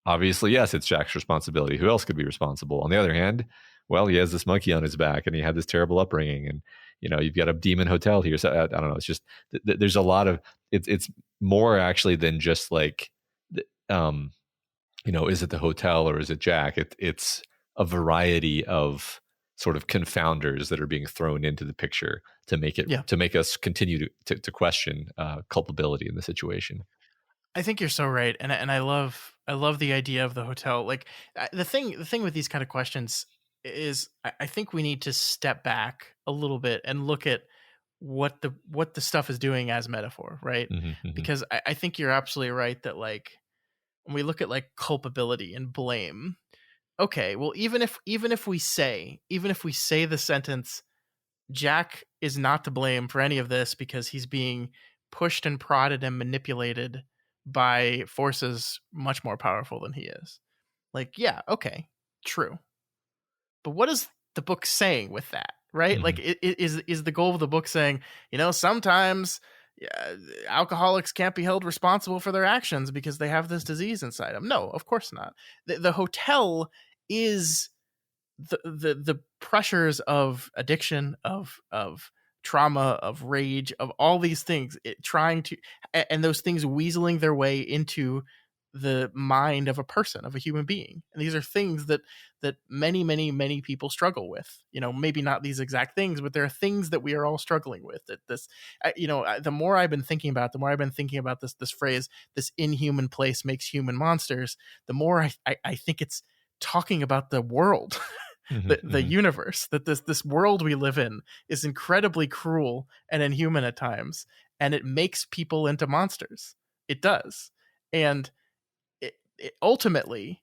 Obviously, yes, it's Jack's responsibility. Who else could be responsible? On the other hand, well, he has this monkey on his back, and he had this terrible upbringing, and you've got a demon hotel here. So I don't know. It's just there's a lot of it's more actually than just like, um, is it the hotel or is it Jack? It's a variety of sort of confounders that are being thrown into the picture Yeah. to make us continue to question culpability in the situation. I think you're so right, and I love the idea of the hotel. Like the thing with these kind of questions is I think we need to step back a little bit and look at what the stuff is doing as metaphor, right? Hmm. Hmm. Because I think you're absolutely right that like when we look at like culpability and blame, okay, well even if we say the sentence Jack is not to blame for any of this because he's being pushed and prodded and manipulated by forces much more powerful than he is. Like, yeah, okay, true. But what is the book saying with that? Right? Like, Hmm. is the goal of the book saying, sometimes yeah, alcoholics can't be held responsible for their actions because they have this disease inside them? No, of course not. The hotel is the pressures of addiction, of trauma, of rage, of all these things, trying to, and those things weaseling their way into the mind of a person, of a human being. And these are things that many many many people struggle with. Maybe not these exact things, but there are things that we are all struggling with. That this the more I've been thinking about, this phrase, this inhuman place makes human monsters, the more I think it's talking about the world. Hmm. The Hmm. universe, that this world we live in is incredibly cruel and inhuman at times, and it makes people into monsters. It does. And it ultimately,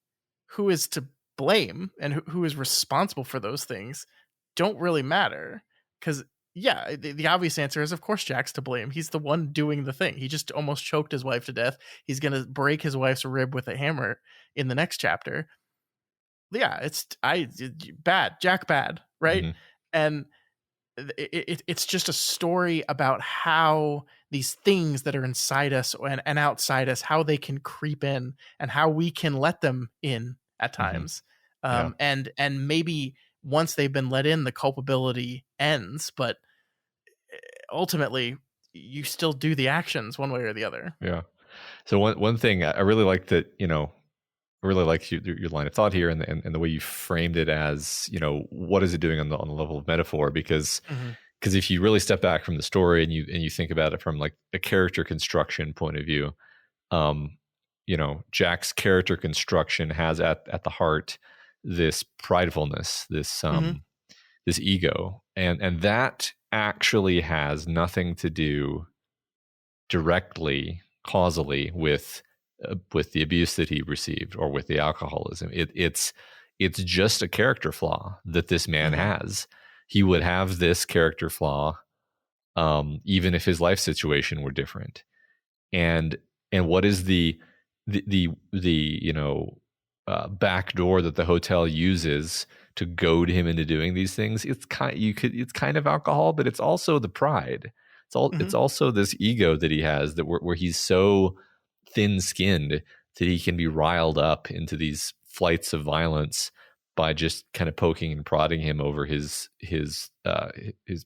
who is to blame and who is responsible for those things don't really matter, because yeah, the obvious answer is of course Jack's to blame. He's the one doing the thing. He just almost choked his wife to death. He's gonna break his wife's rib with a hammer in the next chapter. Yeah, bad, Jack bad, right? Hmm. And it's just a story about how these things that are inside us and outside us, how they can creep in and how we can let them in at Hmm. times. Yeah. And maybe once they've been let in, the culpability ends, but ultimately you still do the actions one way or the other. Yeah. So one thing I really like that, really like your line of thought here, and the way you framed it as, what is it doing on the level of metaphor? Because Mm-hmm. if you really step back from the story and you think about it from like a character construction point of view, Jack's character construction has at the heart this pridefulness, Mm-hmm. this ego, and that actually has nothing to do directly, causally with the abuse that he received or with the alcoholism. It's just a character flaw that this man Mm-hmm. has. He would have this character flaw even if his life situation were different. And what is the back door that the hotel uses to goad him into doing these things? It's kind of alcohol, but it's also the pride. Mm-hmm. It's also this ego that he has, that where he's so thin-skinned that he can be riled up into these flights of violence by just kind of poking and prodding him over his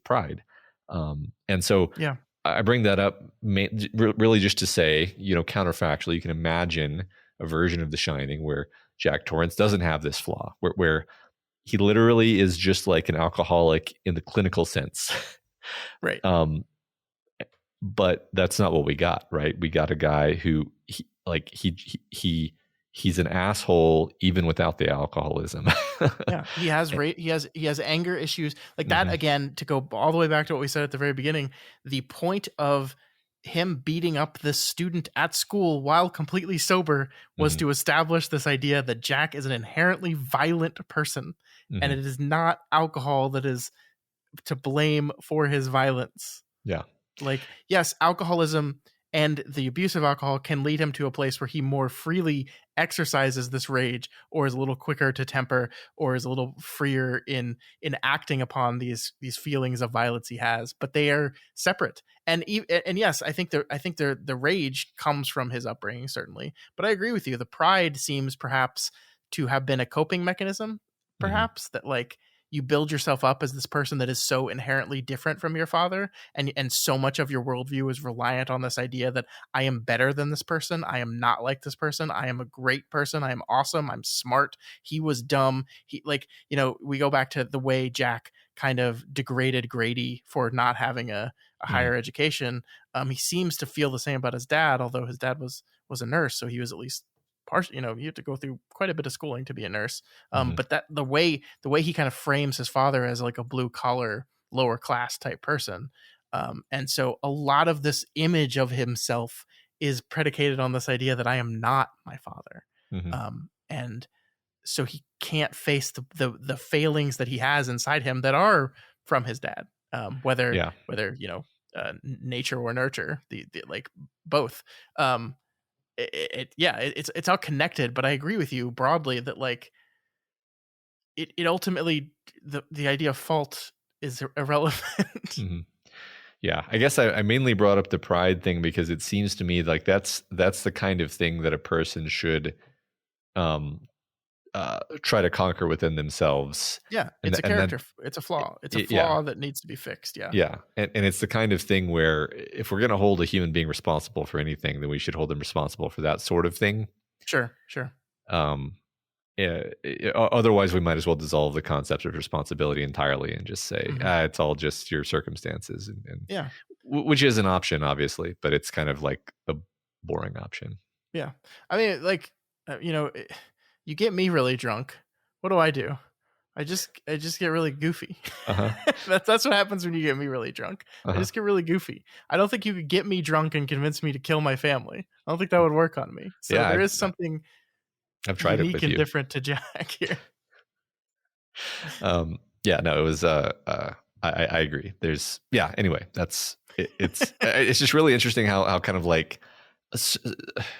pride. And so Yeah. I bring that up really just to say, counterfactually, you can imagine a version of The Shining where Jack Torrance doesn't have this flaw, where he literally is just like an alcoholic in the clinical sense. Right. But that's not what we got, right? We got a guy who he's an asshole even without the alcoholism. Yeah, he has he has anger issues like that. Mhm. Again, to go all the way back to what we said at the very beginning, the point of him beating up this student at school while completely sober was Mhm. to establish this idea that Jack is an inherently violent person, and Mhm. it is not alcohol that is to blame for his violence. Yeah. Like, yes, alcoholism and the abuse of alcohol can lead him to a place where he more freely exercises this rage, or is a little quicker to temper, or is a little freer in acting upon these feelings of violence he has. But they are separate. And yes, I think the rage comes from his upbringing, certainly. But I agree with you. The pride seems perhaps to have been a coping mechanism, perhaps, that like you build yourself up as this person that is so inherently different from your father, and so much of your worldview is reliant on this idea that I am better than this person, I am not like this person, I am a great person, I am awesome, I'm smart, he was dumb. He, like, we go back to the way Jack kind of degraded Grady for not having a higher education. He seems to feel the same about his dad, although his dad was a nurse, so he was at least partial. You have to go through quite a bit of schooling to be a nurse. But that the way he kind of frames his father as like a blue collar, lower class type person, and so a lot of this image of himself is predicated on this idea that I am not my father, and so he can't face the failings that he has inside him that are from his dad, whether Yeah. nature or nurture, the like both. It's all connected, but I agree with you broadly that like it ultimately, the idea of fault is irrelevant. Mhm. Yeah, I guess I mainly brought up the pride thing because it seems to me like that's the kind of thing that a person should try to conquer within themselves. Yeah, And it's a and then character, it's a flaw, yeah, that needs to be fixed. Yeah. yeah, and it's the kind of thing where if we're going to hold a human being responsible for anything, then we should hold them responsible for that sort of thing. Sure. Um, otherwise, we might as well dissolve the concept of responsibility entirely and just say it's all just your circumstances, and Yeah. Which is an option, obviously, but it's kind of like a boring option. Yeah. I mean, like, you get me really drunk. What do? I just get really goofy. That's what happens when you get me really drunk. I just get really goofy. I don't think you could get me drunk and convince me to kill my family. I don't think that would work on me. So Yeah, there is something I've tried unique it with and you. different to Jack here. Yeah, no, it was I agree. There's anyway, that's it, it's just really interesting how kind of like,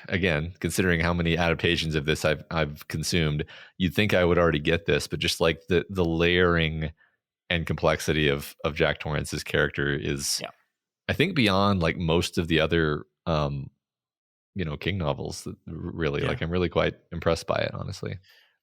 again, considering how many adaptations of this I've consumed, you'd think I would already get this, but just like the layering and complexity of Jack Torrance's character is, I think, beyond like most of the other King novels. Really, like, I'm really quite impressed by it, honestly.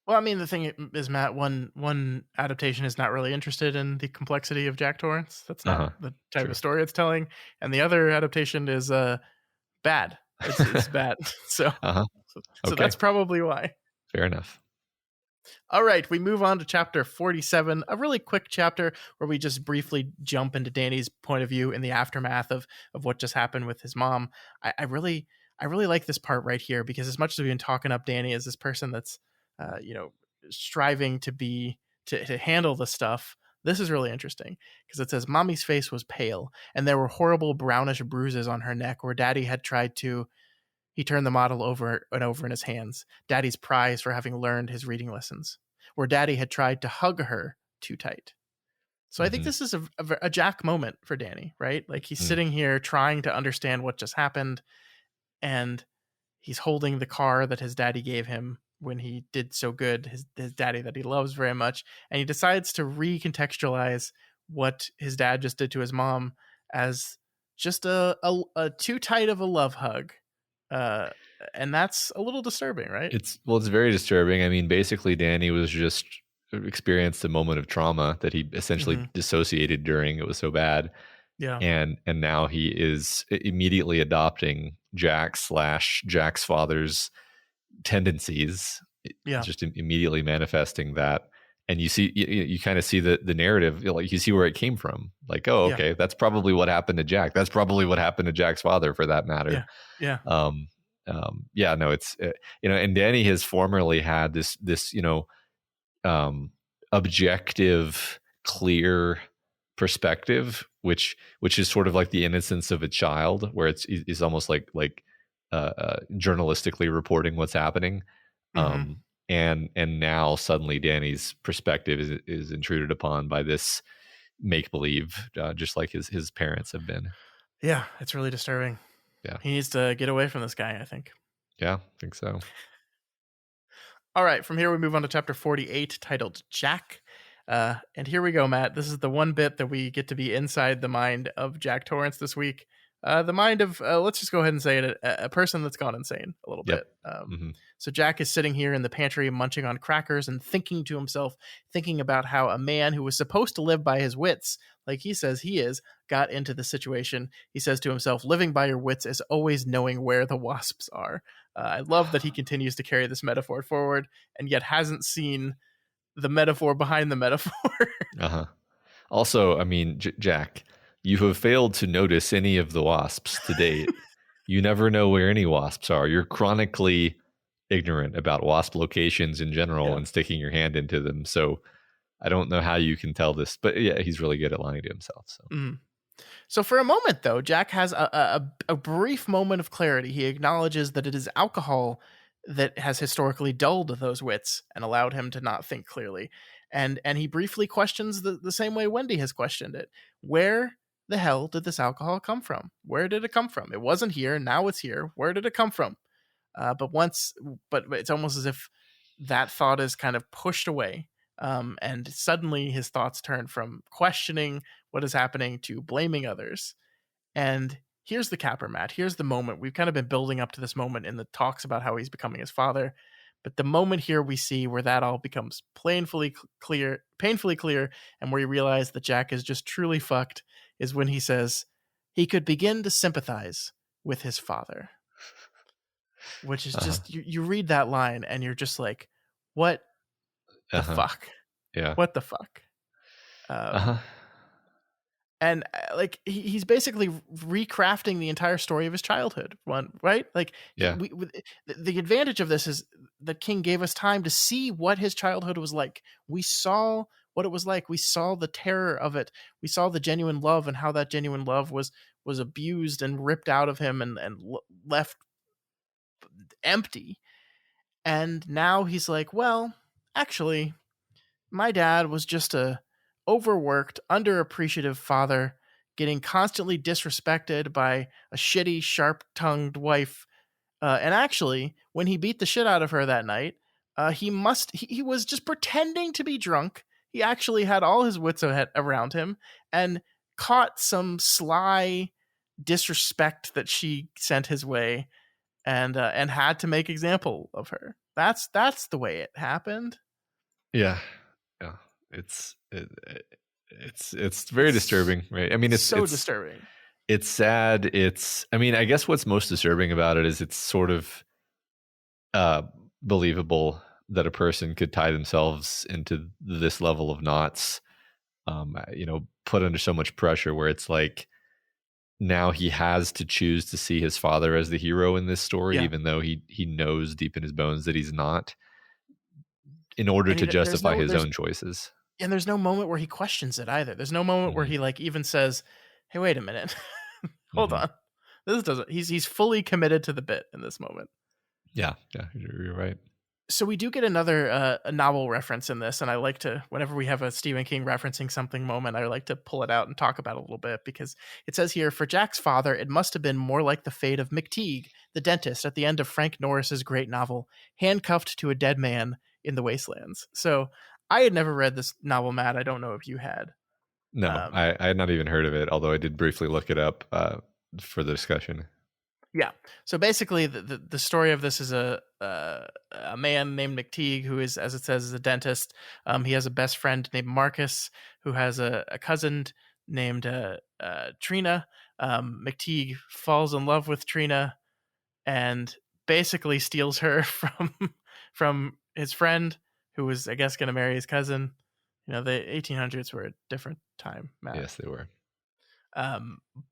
Well, I mean, the thing is, Matt, one adaptation is not really interested in the complexity of Jack Torrance. That's not the type of story it's telling, and the other adaptation is bad. It's bad. So Okay. that's probably why. Fair enough. All right, we move on to chapter 47, a really quick chapter where we just briefly jump into Danny's point of view in the aftermath of what just happened with his mom. I really like this part right here, because as much as we've been talking up Danny as this person that's striving to handle the stuff, this is really interesting, because it says Mommy's face was pale and there were horrible brownish bruises on her neck where Daddy had tried to. He turned the model over and over in his hands, Daddy's prize for having learned his reading lessons, where Daddy had tried to hug her too tight. So I think this is a Jack moment for Danny, right? Like, he's sitting here trying to understand what just happened, and he's holding the car that his daddy gave him when he did so good, his daddy that he loves very much, and he decides to recontextualize what his dad just did to his mom as just a too tight of a love hug. And that's a little disturbing, right? It's very disturbing. I mean, basically, Danny was just experienced a moment of trauma that he essentially dissociated during. It was so bad. Yeah. And now he is immediately adopting Jack's father's tendencies. Yeah. Just immediately manifesting that. And you see, you kind of see the narrative, like you see where it came from. Like, oh, okay, that's probably what happened to Jack. That's probably what happened to Jack's father, for that matter. Yeah. No, it's and Danny has formerly had this objective, clear perspective, which is sort of like the innocence of a child, where it's almost like journalistically reporting what's happening. And now suddenly Danny's perspective is intruded upon by this make believe, just like his parents have been. Yeah, it's really disturbing. Yeah, he needs to get away from this guy, I think. Yeah, I think so. All right, from here we move on to chapter 48, titled Jack. And here we go, Matt. This is the one bit that we get to be inside the mind of Jack Torrance this week. The mind of, let's just go ahead and say it, a person that's gone insane a little bit. So Jack is sitting here in the pantry munching on crackers and thinking to himself, thinking about how a man who was supposed to live by his wits, like he says he is, got into the situation. He says to himself, living by your wits is always knowing where the wasps are. I love that he continues to carry this metaphor forward and yet hasn't seen the metaphor behind the metaphor. Also, I mean, Jack, you have failed to notice any of the wasps to date. You never know where any wasps are. You're chronically ignorant about wasp locations in general and sticking your hand into them. So I don't know how you can tell this, but yeah, he's really good at lying to himself. So. So for a moment, though, Jack has a brief moment of clarity. He acknowledges that it is alcohol that has historically dulled those wits and allowed him to not think clearly. And he briefly questions the same way Wendy has questioned it. Where the hell did this alcohol come from? Where did it come from? It wasn't here. Now it's here. Where did it come from? But it's almost as if that thought is kind of pushed away. And suddenly his thoughts turn from questioning what is happening to blaming others. And here's the capper, Matt. Here's the moment. We've kind of been building up to this moment in the talks about how he's becoming his father. But the moment here we see where that all becomes painfully clear, and where you realize that Jack is just truly fucked, is when he says he could begin to sympathize with his father. Which is just, you read that line and you're just like, what the fuck? Yeah. What the fuck? And like he's basically recrafting the entire story of his childhood, right? Like, the advantage of this is that King gave us time to see what his childhood was like. We saw what it was like. We saw the terror of it. We saw the genuine love and how that genuine love was abused and ripped out of him and left empty. And now he's like, well, actually, my dad was just a overworked, underappreciative father, getting constantly disrespected by a shitty, sharp-tongued wife. And actually, when he beat the shit out of her that night, he was just pretending to be drunk. He actually had all his wits around him and caught some sly disrespect that she sent his way, and had to make example of her. That's the way it happened. Yeah. It's very disturbing, right? I mean, it's disturbing. It's sad. I mean, I guess what's most disturbing about it is it's sort of believable that a person could tie themselves into this level of knots, put under so much pressure where it's like now he has to choose to see his father as the hero in this story, Yeah. even though he knows deep in his bones that he's not, in order And to there's justify no his own choices. and there's no moment where he questions it either. There's no moment where Mhm. he like even says, "Hey, wait a minute, hold Mhm. on, this doesn't." He's fully committed to the bit in this moment. Yeah, you're right. So we do get another a novel reference in this, and I like to, whenever we have a Stephen King referencing something moment, I like to pull it out and talk about it a little bit, because it says here, for Jack's father, it must have been more like the fate of McTeague, the dentist, at the end of Frank Norris's great novel, handcuffed to a dead man in the wastelands. So I had never read this novel, Matt. I don't know if you had. No, I had not even heard of it, although I did briefly look it up for the discussion. Yeah. So basically, the story of this is a man named McTeague who is, as it says, is a dentist. He has a best friend named Marcus who has a cousin named Trina. McTeague falls in love with Trina and basically steals her from his friend, who was, I guess, going to marry his cousin. You know, the 1800s were a different time, Matt. Yes, they were.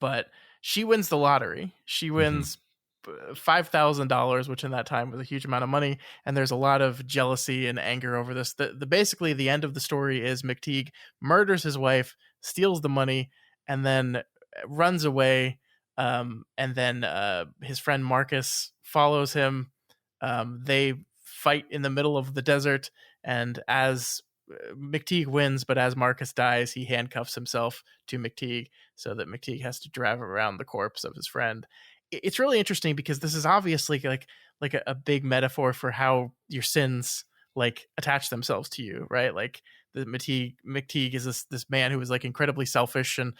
But she wins the lottery. She wins $5,000, which in that time was a huge amount of money. And there's a lot of jealousy and anger over this. Basically the end of the story is McTeague murders his wife, steals the money, and then runs away. And then his friend Marcus follows him. They fight in the middle of the desert, and as McTeague wins, but as Marcus dies, he handcuffs himself to McTeague so that McTeague has to drive around the corpse of his friend. It's really interesting because this is obviously like a big metaphor for how your sins like attach themselves to you, right? Like the McTeague is this man who is like incredibly selfish, and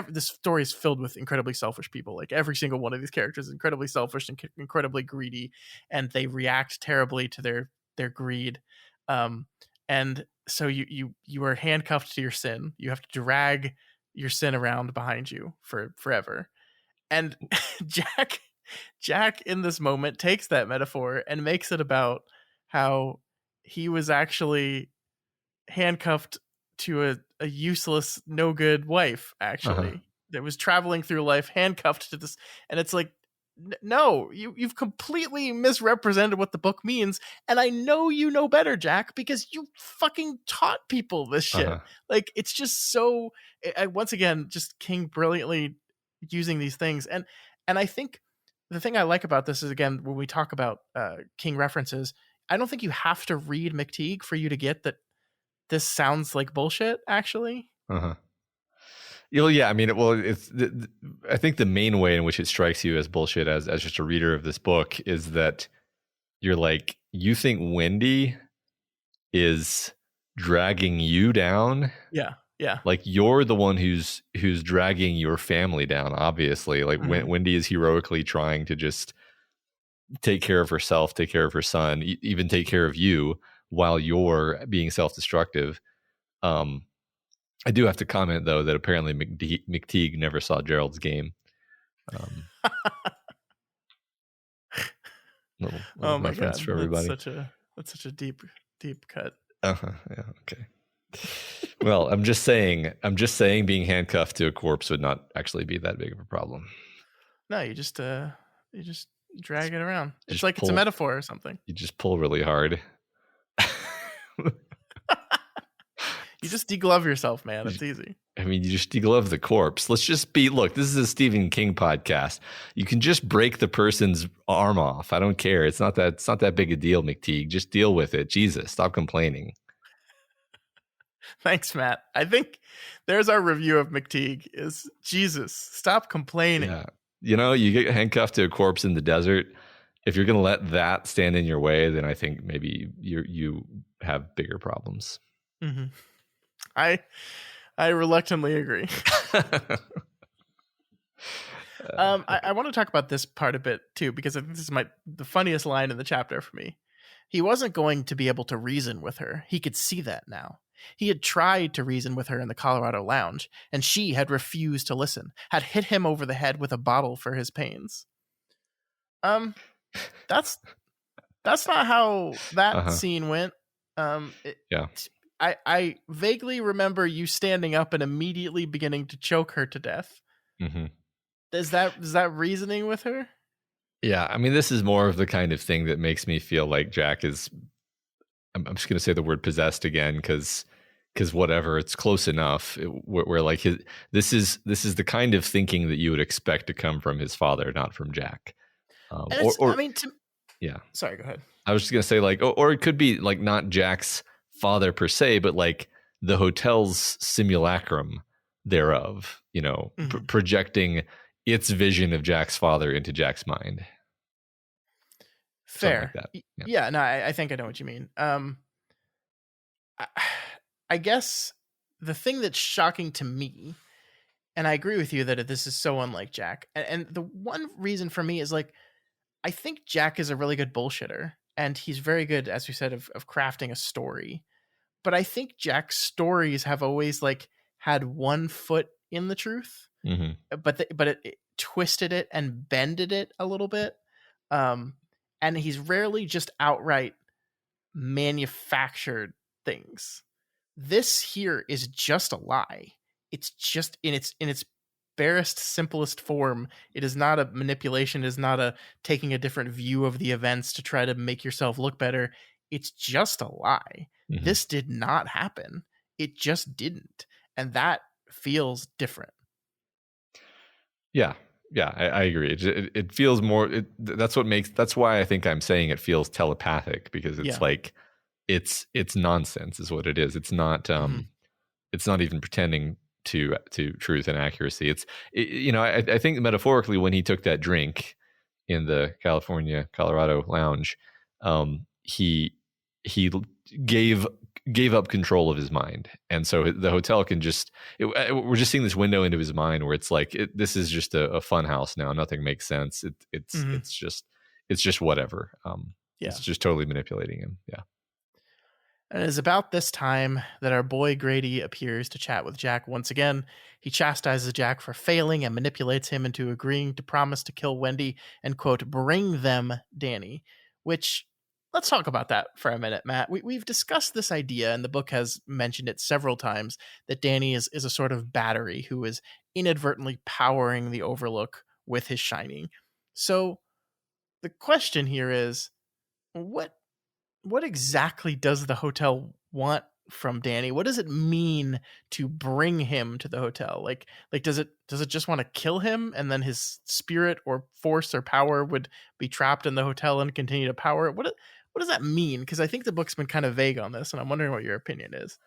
this story is filled with incredibly selfish people. Like every single one of these characters is incredibly selfish and incredibly greedy, and they react terribly to their greed. And so you are handcuffed to your sin. You have to drag your sin around behind you for forever. And Jack in this moment takes that metaphor and makes it about how he was actually handcuffed to a useless, no good wife, actually, that was traveling through life handcuffed to this. And it's like, no, you've completely misrepresented what the book means, and I know you know better, Jack, because you fucking taught people this shit. Like, it's just so, once again, just King brilliantly using these things. And I think the thing I like about this is, again, when we talk about King references, I don't think you have to read McTeague for you to get that this sounds like bullshit, actually. Yeah, I mean, I think the main way in which it strikes you as bullshit as just a reader of this book is that you're like, you think Wendy is dragging you down? Yeah. Like you're the one who's dragging your family down, obviously. Like Wendy is heroically trying to just take care of herself, take care of her son, even take care of you while you're being self-destructive. I do have to comment, though, that apparently McTeague never saw Gerald's game. Oh my reference god, for everybody. That's such a deep cut. Yeah, okay. Well, I'm just saying being handcuffed to a corpse would not actually be that big of a problem. No, you just drag it around. It's like it's a metaphor or something. You just pull really hard. You just deglove yourself, man. It's easy. I mean, you just deglove the corpse. Let's just look, this is a Stephen King podcast. You can just break the person's arm off. I don't care. It's not that big a deal, McTeague. Just deal with it. Jesus, stop complaining. Thanks, Matt. I think there's our review of McTeague is Jesus, stop complaining. Yeah. You get handcuffed to a corpse in the desert. If you're going to let that stand in your way, then I think maybe you have bigger problems. Mm-hmm. I reluctantly agree. I want to talk about this part a bit too, because I think this is the funniest line in the chapter for me. He wasn't going to be able to reason with her. He could see that now. He had tried to reason with her in the Colorado lounge, and she had refused to listen, had hit him over the head with a bottle for his pains. That's That's not how that Uh-huh. scene went. It, Yeah. I vaguely remember you standing up and immediately beginning to choke her to death. Hmm. Is that reasoning with her? Yeah. I mean, this is more of the kind of thing that makes me feel like Jack is. I'm just going to say the word possessed again because whatever, it's close enough. Where like this is the kind of thinking that you would expect to come from his father, not from Jack. And Or it's, I or mean, yeah, sorry, go ahead. I was just gonna say like, or it could be like not Jack's father per se, but like the hotel's simulacrum thereof. Mhm. Projecting its vision of Jack's father into Jack's mind, something like Fair. that. Yeah. Yeah, no, I think I know what you mean. I, I guess the thing that's shocking to me, and I agree with you that this is so unlike Jack, and the one reason for me is like, I think Jack is a really good bullshitter, and he's very good, as we said, of crafting a story. But I think Jack's stories have always like had one foot in the truth, Hmm. but it twisted it and bended it a little bit. Um, and he's rarely just outright manufactured things. This here is just a lie. It's just in its barest, simplest form. It is not a manipulation. It is not a taking a different view of the events to try to make yourself look better. It's just a lie. Hmm. This did not happen. It just didn't, and that feels different. Yeah. Yeah, I agree. It feels more. That's why I think I'm saying it feels telepathic because it's Yeah. like it's nonsense is what it is. Mhm. It's not even pretending to truth and accuracy. I think metaphorically when he took that drink in the Colorado lounge, he gave gave up control of his mind, and so the hotel can we're just seeing this window into his mind where it's like this is just a fun house now. Nothing makes sense. Mhm. It's just whatever. It's Yeah. just totally manipulating him. Yeah. And it is about this time that our boy Grady appears to chat with Jack once again. He chastises Jack for failing and manipulates him into agreeing to promise to kill Wendy and, quote, bring them Danny. Which, let's talk about that for a minute, Matt. We've discussed this idea, and the book has mentioned it several times, that Danny is a sort of battery who is inadvertently powering the Overlook with his shining. So the question here is, what what exactly does the hotel want from Danny? What does it mean to bring him to the hotel? Like does it just want to kill him and then his spirit or force or power would be trapped in the hotel and continue to power it? What does that mean? Because I think the book's been kind of vague on this, and I'm wondering what your opinion is.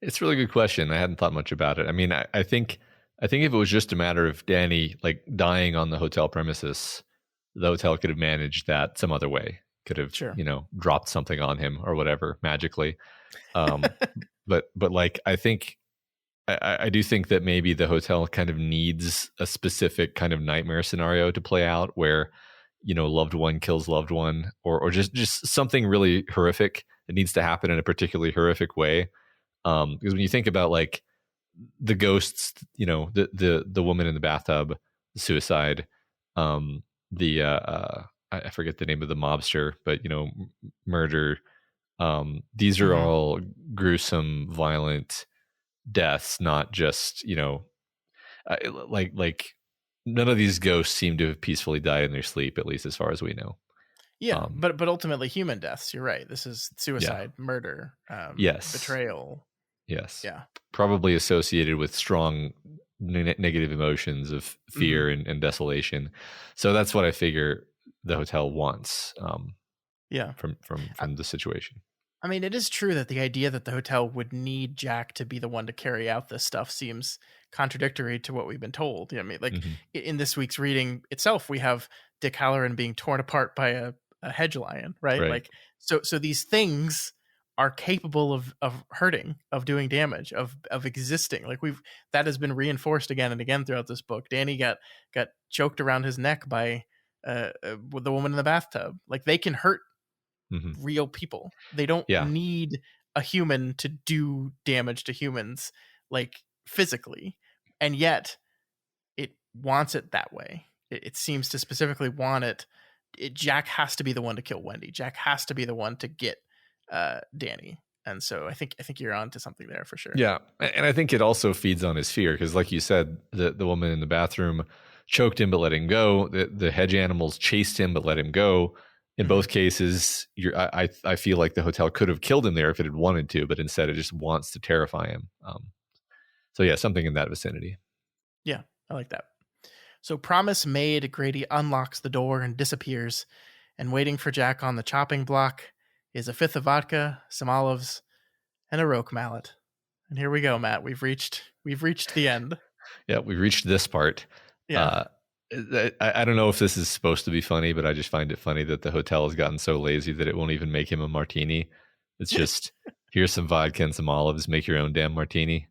It's a really good question. I hadn't thought much about it. I mean, I think if it was just a matter of Danny like dying on the hotel premises, the hotel could have managed that some other way. Could have, Sure. dropped something on him or whatever magically. Um, but like I think I do think that maybe the hotel kind of needs a specific kind of nightmare scenario to play out where, loved one kills loved one, or just something really horrific that needs to happen in a particularly horrific way. Because when you think about like the ghosts, the woman in the bathtub, the suicide, the I forget the name of the mobster, but murder. These are Hmm. all gruesome, violent deaths, not just like none of these ghosts seem to have peacefully died in their sleep, at least as far as we know. Yeah, Um, but ultimately human deaths. You're right. This is yeah. suicide, murder, Yes. betrayal. Yes. Yeah. Probably associated with strong negative emotions of Hmm. fear and desolation. So that's what I figure the hotel wants Yeah. from the situation. I mean, it is true that the idea that the hotel would need Jack to be the one to carry out this stuff seems contradictory to what we've been told. I mean, like Hmm. in this week's reading itself, we have Dick Halloran being torn apart by a hedge lion, right? Right. Like, so these things are capable of hurting, of doing damage, of existing. Like that has been reinforced again and again throughout this book. Danny got choked around his neck by with the woman in the bathtub. Like they can hurt Hmm. real people. They don't Yeah. need a human to do damage to humans, like physically. And yet it wants it that way. It seems to specifically want it Jack has to be the one to kill Wendy. Jack has to be the one to get Danny. And so I think you're on to something there for sure. Yeah, and I think it also feeds on his fear because, like you said, the woman in the bathroom choked him but let him go. The hedge animals chased him but let him go. In both cases, I feel like the hotel could have killed him there if it had wanted to, but instead it just wants to terrify him. So yeah, something in that vicinity. Yeah, I like that. So promise made, Grady unlocks the door and disappears. And waiting for Jack on the chopping block is a fifth of vodka, some olives, and a Roque mallet. And here we go, Matt. We've reached the end. Yeah, we reached this part. Yeah. I don't know if this is supposed to be funny, but I just find it funny that the hotel has gotten so lazy that it won't even make him a martini. It's just, here's some vodka and some olives, make your own damn martini.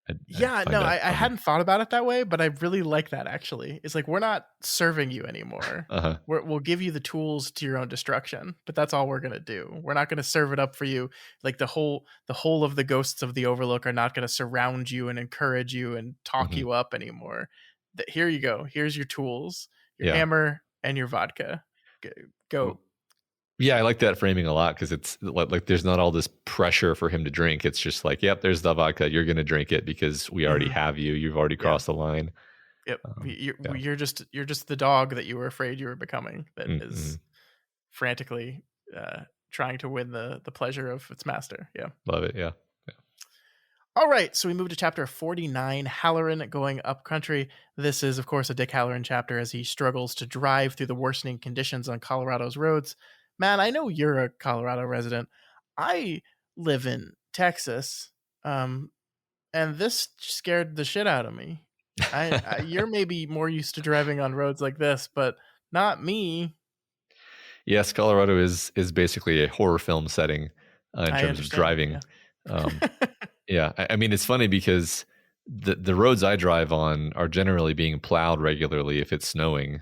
I hadn't thought about it that way, but I really like that actually. It's like, we're not serving you anymore. Uh-huh. We'll give you the tools to your own destruction, but that's all we're going to do. We're not going to serve it up for you. Like the whole of the ghosts of the Overlook are not going to surround you and encourage you and talk you up anymore. Here you go. Here's your tools, your hammer and your vodka. Go. Yeah, I like that framing a lot because it's like there's not all this pressure for him to drink. It's just like, yep, there's the vodka. You're going to drink it because we already have you. You've already crossed the line. Yep. You're just the dog that you were afraid you were becoming that is frantically trying to win the pleasure of its master. Yeah. Love it. Yeah. All right, so we move to chapter 49, Halloran going up country. This is, of course, a Dick Halloran chapter as he struggles to drive through the worsening conditions on Colorado's roads. Man, I know you're a Colorado resident. I live in Texas, and this scared the shit out of me. You're maybe more used to driving on roads like this, but not me. Yes, Colorado is basically a horror film setting in terms of driving. Yeah. I mean, it's funny because the roads I drive on are generally being plowed regularly if it's snowing.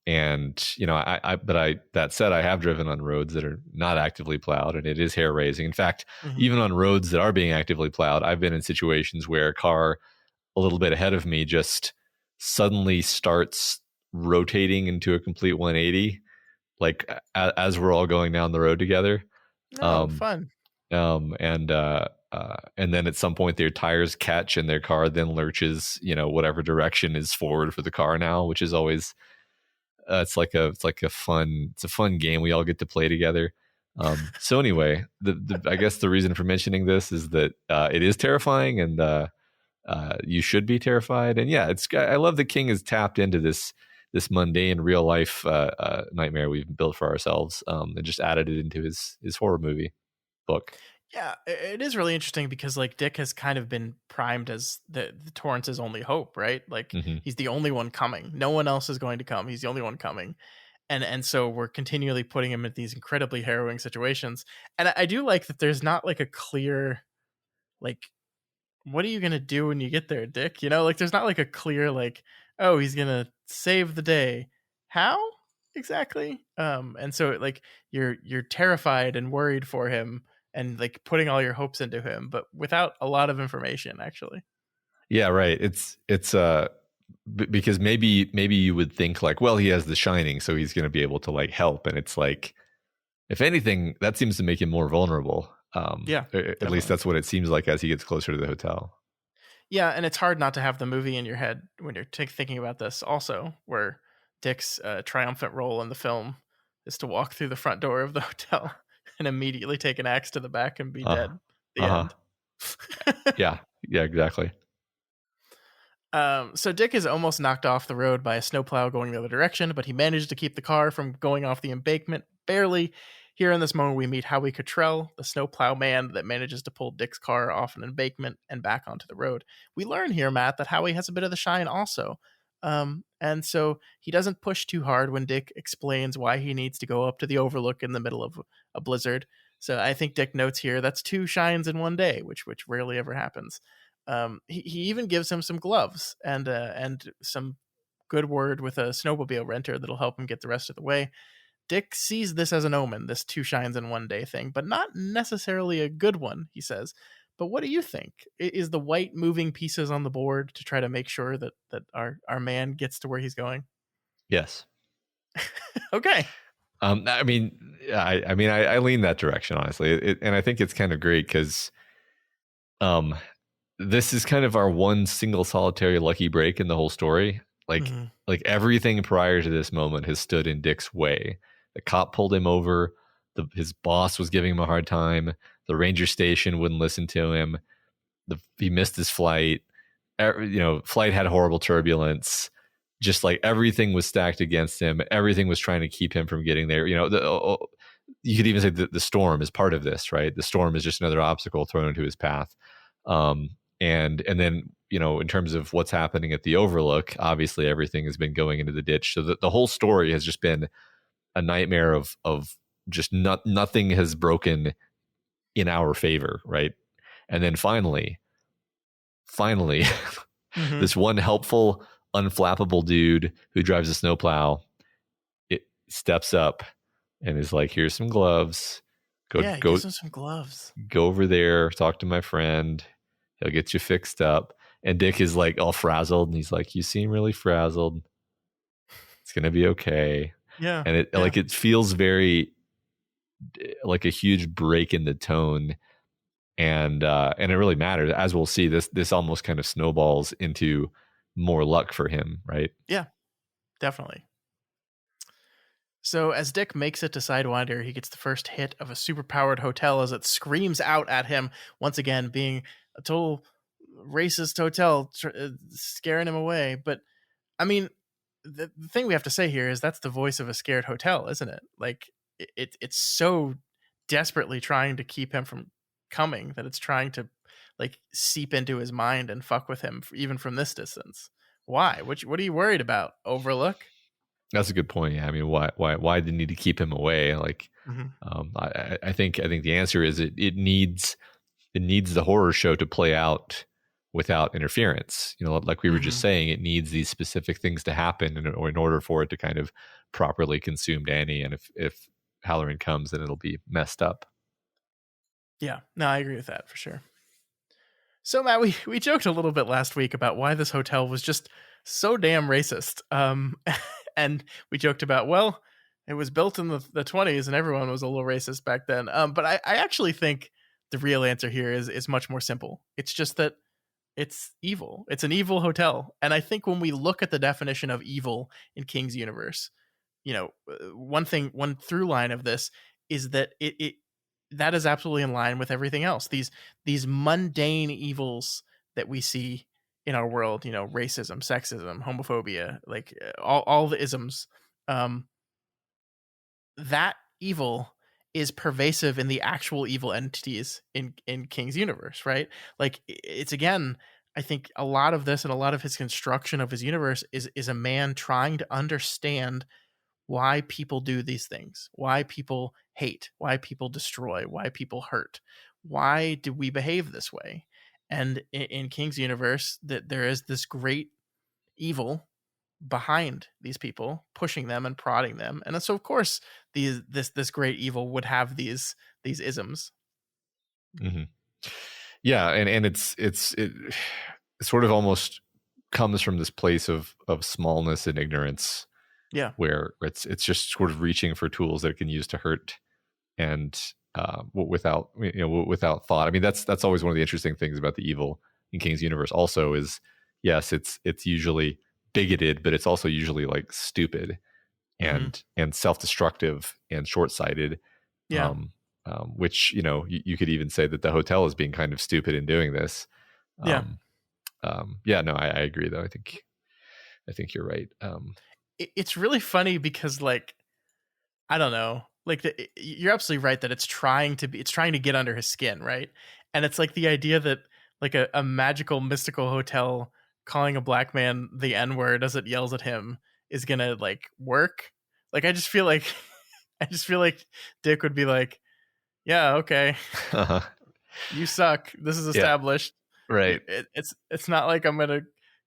And you know, that said, I have driven on roads that are not actively plowed, and it is hair raising. In fact, even on roads that are being actively plowed, I've been in situations where a car a little bit ahead of me just suddenly starts rotating into a complete 180, like as we're all going down the road together. Fun. And then at some point their tires catch and their car then lurches, you know, whatever direction is forward for the car now, which is always it's a fun game we all get to play together. So anyway, I guess the reason for mentioning this is that it is terrifying, and you should be terrified. And yeah, I love that King has tapped into this mundane real life nightmare we've built for ourselves, and just added it into his horror movie book. Yeah, it is really interesting because like Dick has kind of been primed as the Torrance's only hope, right? Like he's the only one coming. No one else is going to come. He's the only one coming. And so we're continually putting him in these incredibly harrowing situations. And I do like that there's not like a clear, like, what are you going to do when you get there, Dick? You know, like there's not like a clear, like, oh, he's going to save the day. How exactly? And so like you're terrified and worried for him, and like putting all your hopes into him, but without a lot of information, actually. Yeah, right. It's because maybe you would think like, well, he has the Shining, so he's going to be able to like help, and it's like, if anything, that seems to make him more vulnerable. Yeah, at least that's what it seems like as he gets closer to the hotel. Yeah, and it's hard not to have the movie in your head when you're thinking about this. Also, where Dick's triumphant role in the film is to walk through the front door of the hotel and immediately take an axe to the back and be dead. The end. Yeah, exactly. So Dick is almost knocked off the road by a snowplow going the other direction, but he managed to keep the car from going off the embankment, barely. Here in this moment, we meet Howie Cottrell, the snowplow man that manages to pull Dick's car off an embankment and back onto the road. We learn here, Matt, that Howie has a bit of the shine also. And so he doesn't push too hard when Dick explains why he needs to go up to the Overlook in the middle of a blizzard. So I think Dick notes here that's 2 shines in one day, which rarely ever happens. He even gives him some gloves and some good word with a snowmobile renter that'll help him get the rest of the way. Dick sees this as an omen, this 2 shines in one day thing, but not necessarily a good one, he says. But what do you think? Is the white moving pieces on the board to try to make sure that our man gets to where he's going? Yes. Okay. I mean, I lean that direction, honestly. And I think it's kind of great because um, this is kind of our one single solitary lucky break in the whole story. Hmm. Like everything prior to this moment has stood in Dick's way. The cop pulled him over. His boss was giving him a hard time. The ranger station wouldn't listen to him. He missed his flight. Flight had horrible turbulence. Just like everything was stacked against him. Everything was trying to keep him from getting there. You could even say that the storm is part of this, right? The storm is just another obstacle thrown into his path. And then in terms of what's happening at the Overlook, obviously everything has been going into the ditch. So the whole story has just been a nightmare of just nothing has broken in our favor, right? And then finally, Hmm. this one helpful, unflappable dude who drives a snowplow, it steps up and is like, "Here's some gloves. Yeah, it gives him some gloves. Go over there, talk to my friend. He'll get you fixed up." And Dick is like all frazzled, and he's like, "You seem really frazzled. It's gonna be okay." Yeah. And it feels very like a huge break in the tone, and it really matters, as we'll see. This almost kind of snowballs into more luck for him, right? Yeah, definitely. So as Dick makes it to Sidewinder, he gets the first hit of a superpowered hotel as it screams out at him, once again being a total racist hotel, scaring him away. But I mean, the thing we have to say here is that's the voice of a scared hotel, isn't it? Like it's so desperately trying to keep him from coming that it's trying to like seep into his mind and fuck with him even from this distance. Why? What are you worried about? Overlook? That's a good point. Yeah, I mean, why did he need to keep him away? Like, Mm-hmm. I think the answer is it needs the horror show to play out without interference. Like we were just Mm-hmm. saying, it needs these specific things to happen in order for it to kind of properly consume Danny. And if Halloran comes, then it'll be messed up. Yeah, no, I agree with that for sure. So Matt, we joked a little bit last week about why this hotel was just so damn racist. And we joked about, well, it was built in the 20s and everyone was a little racist back then. But I actually think the real answer here is much more simple. It's just that it's evil. It's an evil hotel. And I think when we look at the definition of evil in King's universe, one through line of this is that it that is absolutely in line with everything else. These mundane evils that we see in our world, racism, sexism, homophobia, like all the isms, um, that evil is pervasive in the actual evil entities in King's universe, right? Like it's again, I think a lot of this and a lot of his construction of his universe is a man trying to understand why people do these things, why people hate, why people destroy, why people hurt, why do we behave this way? And in King's universe, that there is this great evil behind these people, pushing them and prodding them, and so of course this great evil would have these isms. Mm-hmm. Yeah, and it sort of almost comes from this place of smallness and ignorance, Yeah. where it's just sort of reaching for tools that it can use to hurt, and without thought. I mean, that's always one of the interesting things about the evil in King's universe. Also, is yes, it's usually bigoted, but it's also usually like stupid Mm-hmm. and self-destructive and short-sighted. Yeah. Which you could even say that the hotel is being kind of stupid in doing this. Yeah. Yeah, no, I agree though. I think you're right. It's really funny because like I don't know. Like you're absolutely right that it's trying to get under his skin, right? And it's like the idea that like a magical mystical hotel calling a black man the N-word as it yells at him is gonna like work. Like I just feel like Dick would be like, yeah, okay, you suck. This is Yeah, established. right. It's not like I'm gonna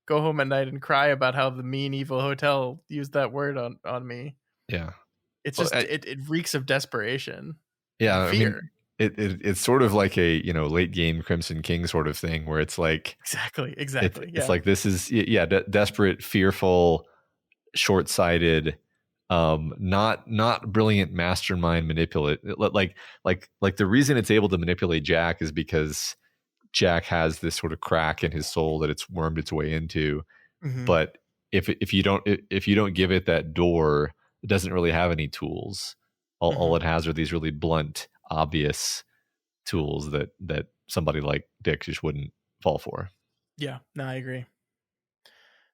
go home at night and cry about how the mean evil hotel used that word on me. Yeah. It's Well, just it reeks of desperation yeah, and I mean, fear. it's sort of like a late game Crimson King sort of thing, where it's like Exactly. it's Yeah. like this is desperate, fearful, short-sighted, Not brilliant mastermind manipulate. Like the reason it's able to manipulate Jack is because Jack has this sort of crack in his soul that it's wormed its way into. Mm-hmm. But if you don't give it that door, it doesn't really have any tools. All it has are these really blunt, obvious tools that somebody like Dick just wouldn't fall for. Yeah, no, I agree.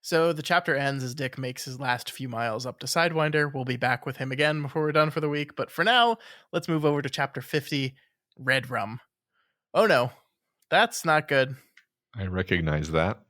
So the chapter ends as Dick makes his last few miles up to Sidewinder. We'll be back with him again before we're done for the week. But for now, let's move over to chapter 50, Red Rum. Oh no, that's not good. I recognize that.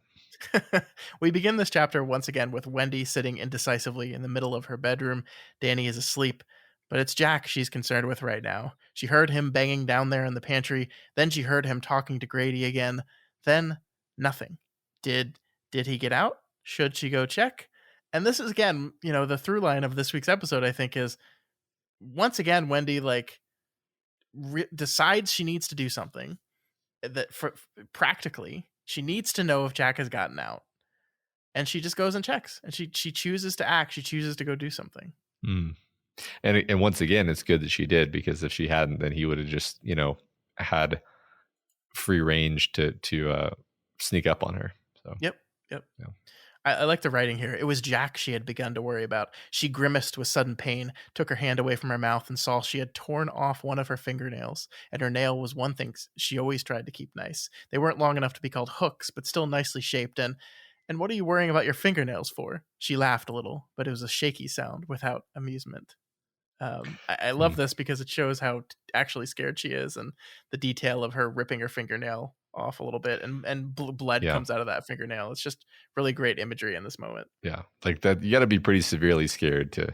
We begin this chapter once again with Wendy sitting indecisively in the middle of her bedroom. Danny is asleep, but it's Jack she's concerned with right now. She heard him banging down there in the pantry. Then she heard him talking to Grady again. Then nothing. Did he get out? Should she go check? And this is again, the through line of this week's episode, I think, is once again Wendy decides she needs to do something that practically she needs to know if Jack has gotten out, and she just goes and checks, and she chooses to act. She chooses to go do something. And once again, it's good that she did, because if she hadn't, then he would have just had free range to sneak up on her. So Yep. Yeah. I like the writing here. It was Jack she had begun to worry about. She grimaced with sudden pain, took her hand away from her mouth, and saw she had torn off one of her fingernails. And her nail was one thing she always tried to keep nice. They weren't long enough to be called hooks, but still nicely shaped. And what are you worrying about your fingernails for? She laughed a little, but it was a shaky sound without amusement. I love this because it shows how actually scared she is, and the detail of her ripping her fingernail off a little bit, and blood comes out of that fingernail. It's just really great imagery in this moment. Yeah, like that. You got to be pretty severely scared to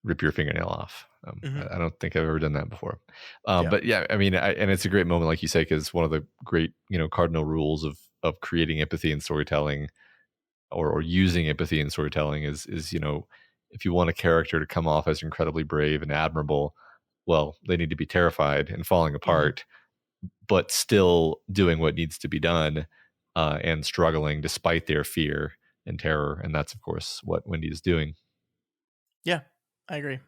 rip your fingernail off. I don't think I've ever done that before. But yeah, I mean, and it's a great moment, like you say, because one of the great cardinal rules of creating empathy in storytelling, or using empathy in storytelling is if you want a character to come off as incredibly brave and admirable, well, they need to be terrified and falling apart, but still doing what needs to be done, and struggling despite their fear and terror. And that's, of course, what Wendy is doing. Yeah, I agree.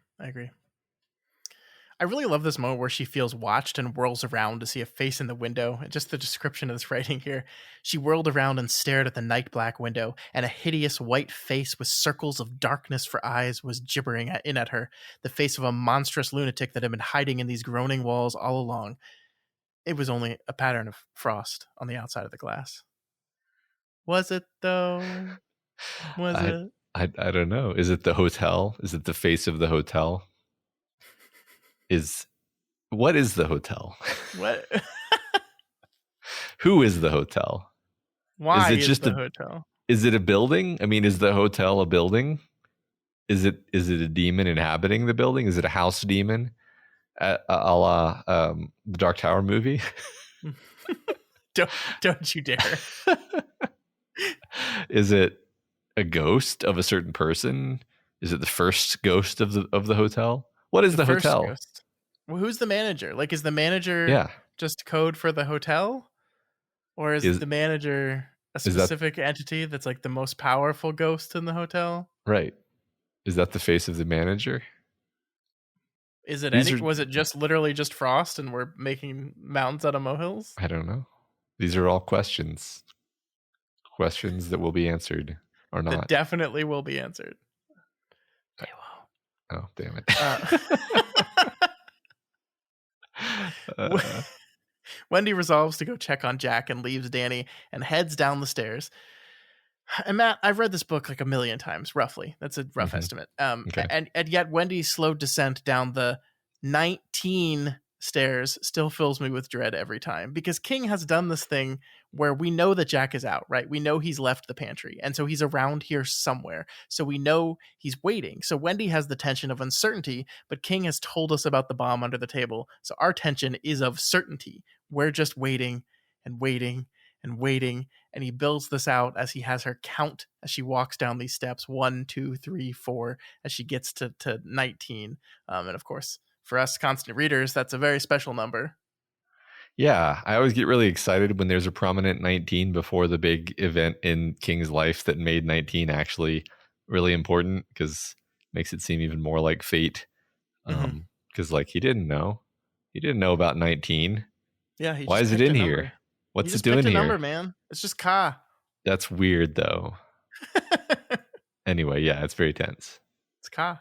I really love this moment where she feels watched and whirls around to see a face in the window. And just the description of this writing here. She whirled around and stared at the night black window, and a hideous white face with circles of darkness for eyes was gibbering in at her, the face of a monstrous lunatic that had been hiding in these groaning walls all along. It was only a pattern of frost on the outside of the glass. Was it, though? Was it? I don't know. Is it the hotel? Is it the face of the hotel? What is the hotel? What? Who is the hotel? Why is it just the hotel? Is it a building? I mean, is the hotel a building? Is it a demon inhabiting the building? Is it a house demon, a la the Dark Tower movie? Don't you dare! Is it a ghost of a certain person? Is it the first ghost of the hotel? What is the hotel? Ghost. Well, who's the manager? Like, is the manager just code for the hotel? Or is the manager a specific entity that's like the most powerful ghost in the hotel? Right. Is that the face of the manager? Is it was it just literally just frost and we're making mountains out of molehills? I don't know. These are all questions. Questions that will be answered or not. That definitely will be answered. They won't. Oh, damn it. Wendy resolves to go check on Jack and leaves Danny and heads down the stairs. And Matt, I've read this book like a million times, roughly. That's a rough estimate. Okay. And yet Wendy's slow descent down the 19 stairs still fills me with dread every time, because King has done this thing where we know that Jack is out, right? We know he's left the pantry, and so he's around here somewhere. So we know he's waiting. So Wendy has the tension of uncertainty, but King has told us about the bomb under the table. So our tension is of certainty. We're just waiting and waiting and waiting. And he builds this out as he has her count as she walks down these steps, 1, 2, 3, 4, as she gets to 19. And of course, for us constant readers, that's a very special number. Yeah, I always get really excited when there's a prominent 19 before the big event in King's life that made 19 actually really important, because makes it seem even more like fate. Mhm. Because like he didn't know about 19. Yeah, he Why just is it picked in a here? number. He What's it just picked doing a number, here? man. It's just Ka. That's weird though. Anyway, yeah, it's very tense. It's Ka.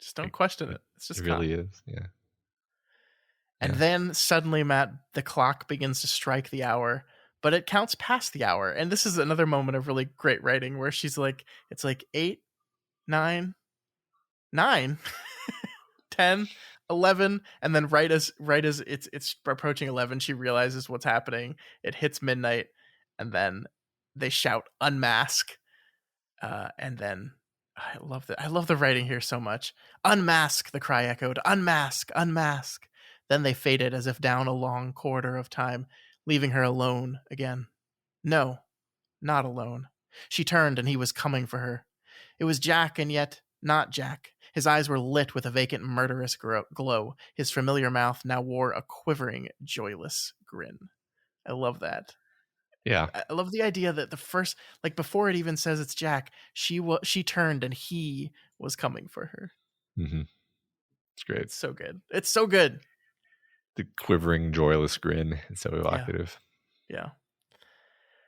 Just don't It, question it, it. It's it just Ka. really is. Yeah. And Yeah. then suddenly, Matt, the clock begins to strike the hour, but it counts past the hour. And this is another moment of really great writing where she's like, it's like 8, 9, 9, 10, 11, and then right as it's approaching 11, she realizes what's happening. It hits midnight, and then they shout unmask. And then I love that. I love the writing here so much. Unmask, the cry echoed. Unmask, unmask. Then they faded as if down a long corridor of time, leaving her alone again. No, not alone. She turned and he was coming for her. It was Jack, and yet not Jack. His eyes were lit with a vacant, murderous glow. His familiar mouth now wore a quivering, joyless grin. I love that. Yeah. I love the idea that the first, like before it even says it's Jack, she turned and he was coming for her. Mm-hmm. It's great. It's so good. It's so good. The quivering, joyless grin. It's so Yeah. evocative. Yeah.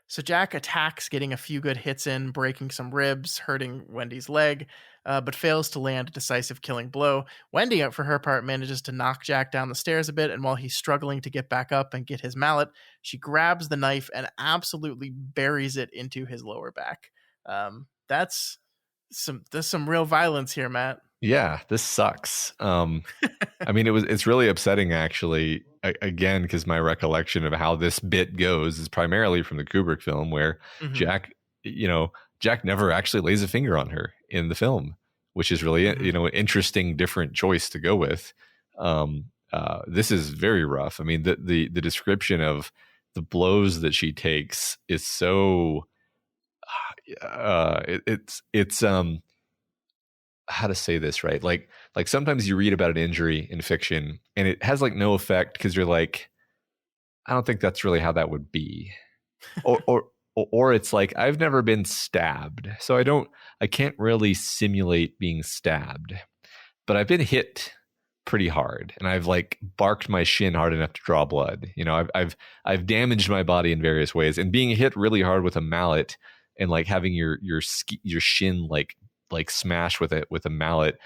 So Jack attacks, getting a few good hits in, breaking some ribs, hurting Wendy's leg, but fails to land a decisive killing blow. Wendy, for her part, manages to knock Jack down the stairs a bit, and while he's struggling to get back up and get his mallet, she grabs the knife and absolutely buries it into his lower back. There's some real violence here, Matt. Yeah, this sucks. I mean, it's really upsetting actually. Again, because my recollection of how this bit goes is primarily from the Kubrick film, where Mm-hmm. Jack never actually lays a finger on her in the film, which is really Mm-hmm. an interesting, different choice to go with. This is very rough. I mean, the description of the blows that she takes is so. It's how to say this right, like sometimes you read about an injury in fiction and it has like no effect because you're like, I don't think that's really how that would be. or it's like, I've never been stabbed, so I can't really simulate being stabbed, but I've been hit pretty hard and I've like barked my shin hard enough to draw blood. I've damaged my body in various ways, and being hit really hard with a mallet and like having your shin like smash with a mallet,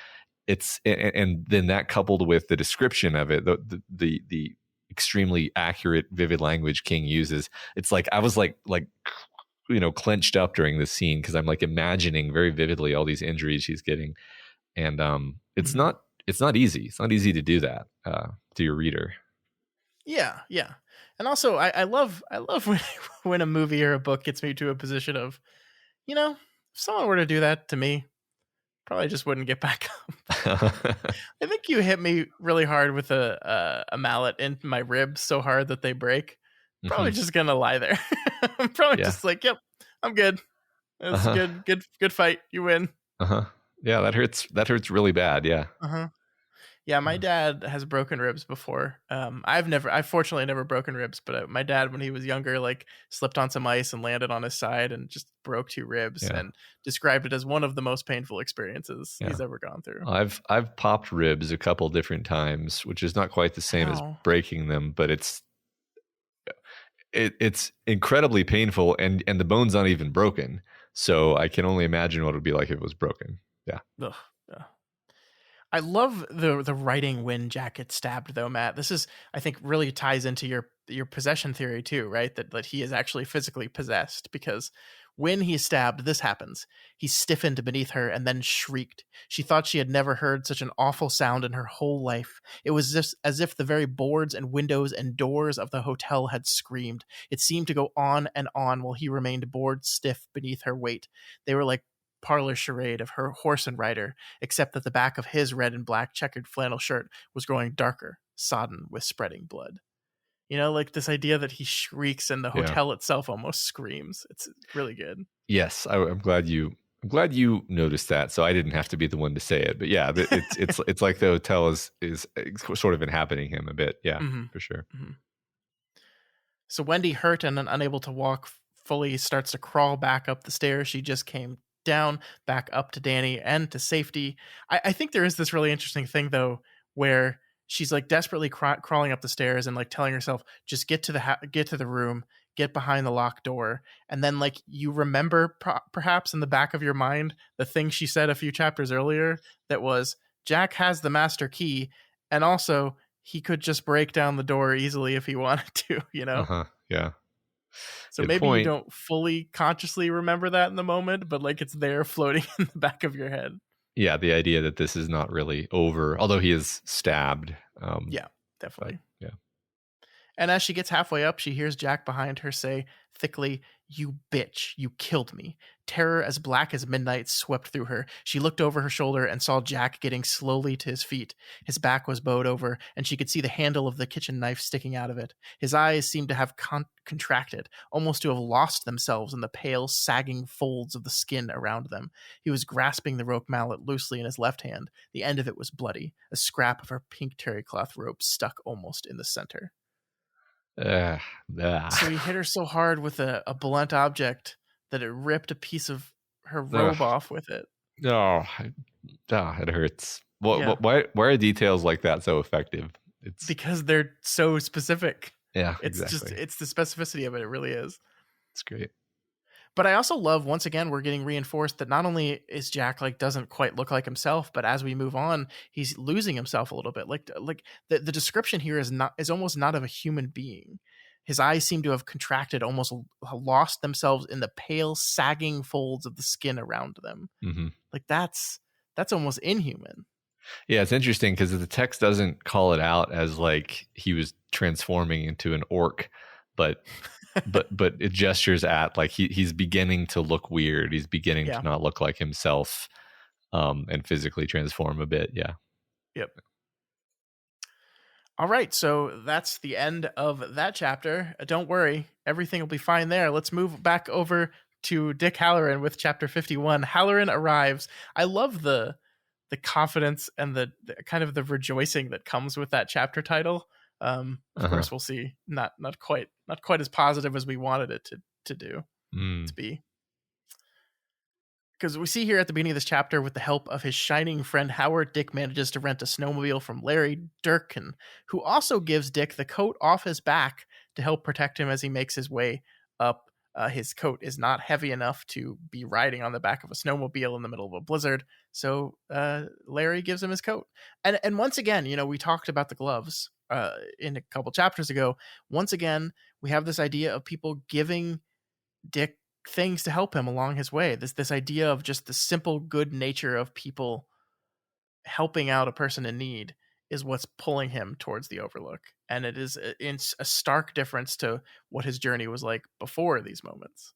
it's and then that coupled with the description of it, the extremely accurate, vivid language King uses, it's like I was like clenched up during this scene because I'm like imagining very vividly all these injuries she's getting, and it's Mm-hmm. not easy. It's not easy to do that to your reader. Yeah, yeah. And also I love when, when a movie or a book gets me to a position of, if someone were to do that to me, probably just wouldn't get back up. I think you hit me really hard with a mallet into my ribs so hard that they break. Probably Mhm. just gonna lie there. I'm probably Yeah. just like, yep, I'm good. It's Uh-huh. good fight. You win. Uh-huh. Yeah, that hurts really bad. Yeah. Uh-huh. Yeah, my dad has broken ribs before. I've fortunately never broken ribs, but my dad, when he was younger, like slipped on some ice and landed on his side and just broke 2 ribs, Yeah. and described it as one of the most painful experiences Yeah. he's ever gone through. I've popped ribs a couple different times, which is not quite the same as How? breaking them, but it's incredibly painful, and the bone's not even broken. So I can only imagine what it would be like if it was broken. Yeah. Ugh, ugh. I love the writing when Jack gets stabbed, though, Matt. This is, I think, really ties into your possession theory too, right? That he is actually physically possessed, because when he's stabbed, this happens. He stiffened beneath her and then shrieked. She thought she had never heard such an awful sound in her whole life. It was just as if the very boards and windows and doors of the hotel had screamed. It seemed to go on and on while he remained bored stiff beneath her weight. They were like parlor charade of her horse and rider, except that the back of his red and black checkered flannel shirt was growing darker, sodden with spreading blood. Like this idea that he shrieks and the Yeah. hotel itself almost screams. It's really good. Yes, I'm glad you noticed that, so I didn't have to be the one to say it. But yeah, it's like the hotel is sort of inhabiting him a bit. Yeah, Mm-hmm. for sure. Mm-hmm. So Wendy, hurt and unable to walk fully, starts to crawl back up the stairs she just came down, back up to Danny and to safety. I think there is this really interesting thing though, where she's like desperately crawling up the stairs and like telling herself, just get to the room, get behind the locked door. And then like you remember perhaps in the back of your mind, the thing she said a few chapters earlier that was, Jack has the master key. And also he could just break down the door easily if he wanted to, you know? Yeah. So Good maybe you point. don't fully consciously remember that in the moment, but like it's there floating in the back of your head. Yeah, the idea that this is not really over, although he is stabbed. Yeah, definitely. Yeah. And as she gets halfway up, she hears Jack behind her say thickly, "You bitch, you killed me." Terror as black as midnight swept through her. She looked over her shoulder and saw Jack getting slowly to his feet. His back was bowed over, and she could see the handle of the kitchen knife sticking out of it. His eyes seemed to have contracted, almost to have lost themselves in the pale, sagging folds of the skin around them. He was grasping the Roque mallet loosely in his left hand. The end of it was bloody. A scrap of her pink terry cloth rope stuck almost in the center. So he hit her so hard with a blunt object that it ripped a piece of her robe off with it. It hurts. Yeah. Why are details like that so effective? It's because they're so specific. Yeah, it's exactly. It's the specificity of it. It really is. It's great. But I also love, once again, we're getting reinforced that not only is Jack like doesn't quite look like himself, but as we move on, he's losing himself a little bit. Like the description here is almost not of a human being. His eyes seem to have contracted, almost lost themselves in the pale, sagging folds of the skin around them. Mm-hmm. Like that's almost inhuman. Yeah, it's interesting because the text doesn't call it out as like he was transforming into an orc, but it gestures at like he's beginning to look weird. He's beginning to not look like himself, and physically transform a bit. Yeah. Yep. All right, so that's the end of that chapter. Don't worry, everything will be fine there. Let's move back over to Dick Halloran with chapter 51. Halloran arrives. I love the confidence and the kind of the rejoicing that comes with that chapter title. Of course, we'll see. Not quite as positive as we wanted it to be. Because we see here at the beginning of this chapter, with the help of his shining friend Howard, Dick manages to rent a snowmobile from Larry Durkin, who also gives Dick the coat off his back to help protect him as he makes his way up. His coat is not heavy enough to be riding on the back of a snowmobile in the middle of a blizzard, so Larry gives him his coat. And once again, we talked about the gloves in a couple chapters ago. Once again, we have this idea of people giving Dick things to help him along his way. This idea of just the simple good nature of people helping out a person in need is what's pulling him towards the Overlook. And it is a stark difference to what his journey was like before these moments.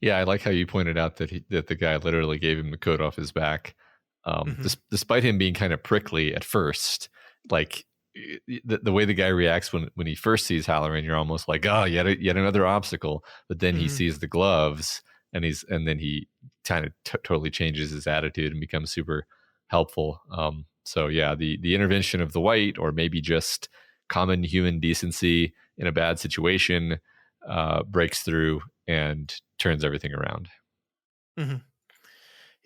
Yeah, I like how you pointed out that the guy literally gave him the coat off his back, despite him being kind of prickly at first. Like the way the guy reacts when he first sees Halloran, you're almost like, oh, yet another obstacle. But then he sees the gloves, and then he kind of totally changes his attitude and becomes super helpful. So yeah, the intervention of the white, or maybe just common human decency in a bad situation, breaks through and turns everything around. Mm-hmm.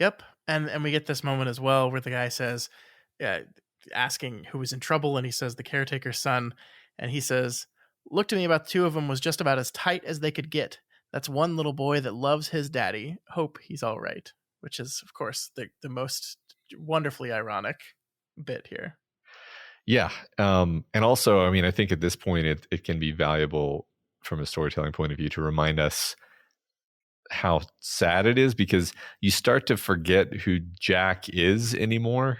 Yep. And we get this moment as well where the guy says, asking who was in trouble, and he says the caretaker's son, and he says, "Looked to me about two of them was just about as tight as they could get. That's one little boy that loves his daddy. Hope he's all right." Which is, of course, the most wonderfully ironic bit here. Yeah. And also, I mean, I think at this point it can be valuable from a storytelling point of view to remind us how sad it is, because you start to forget who Jack is anymore.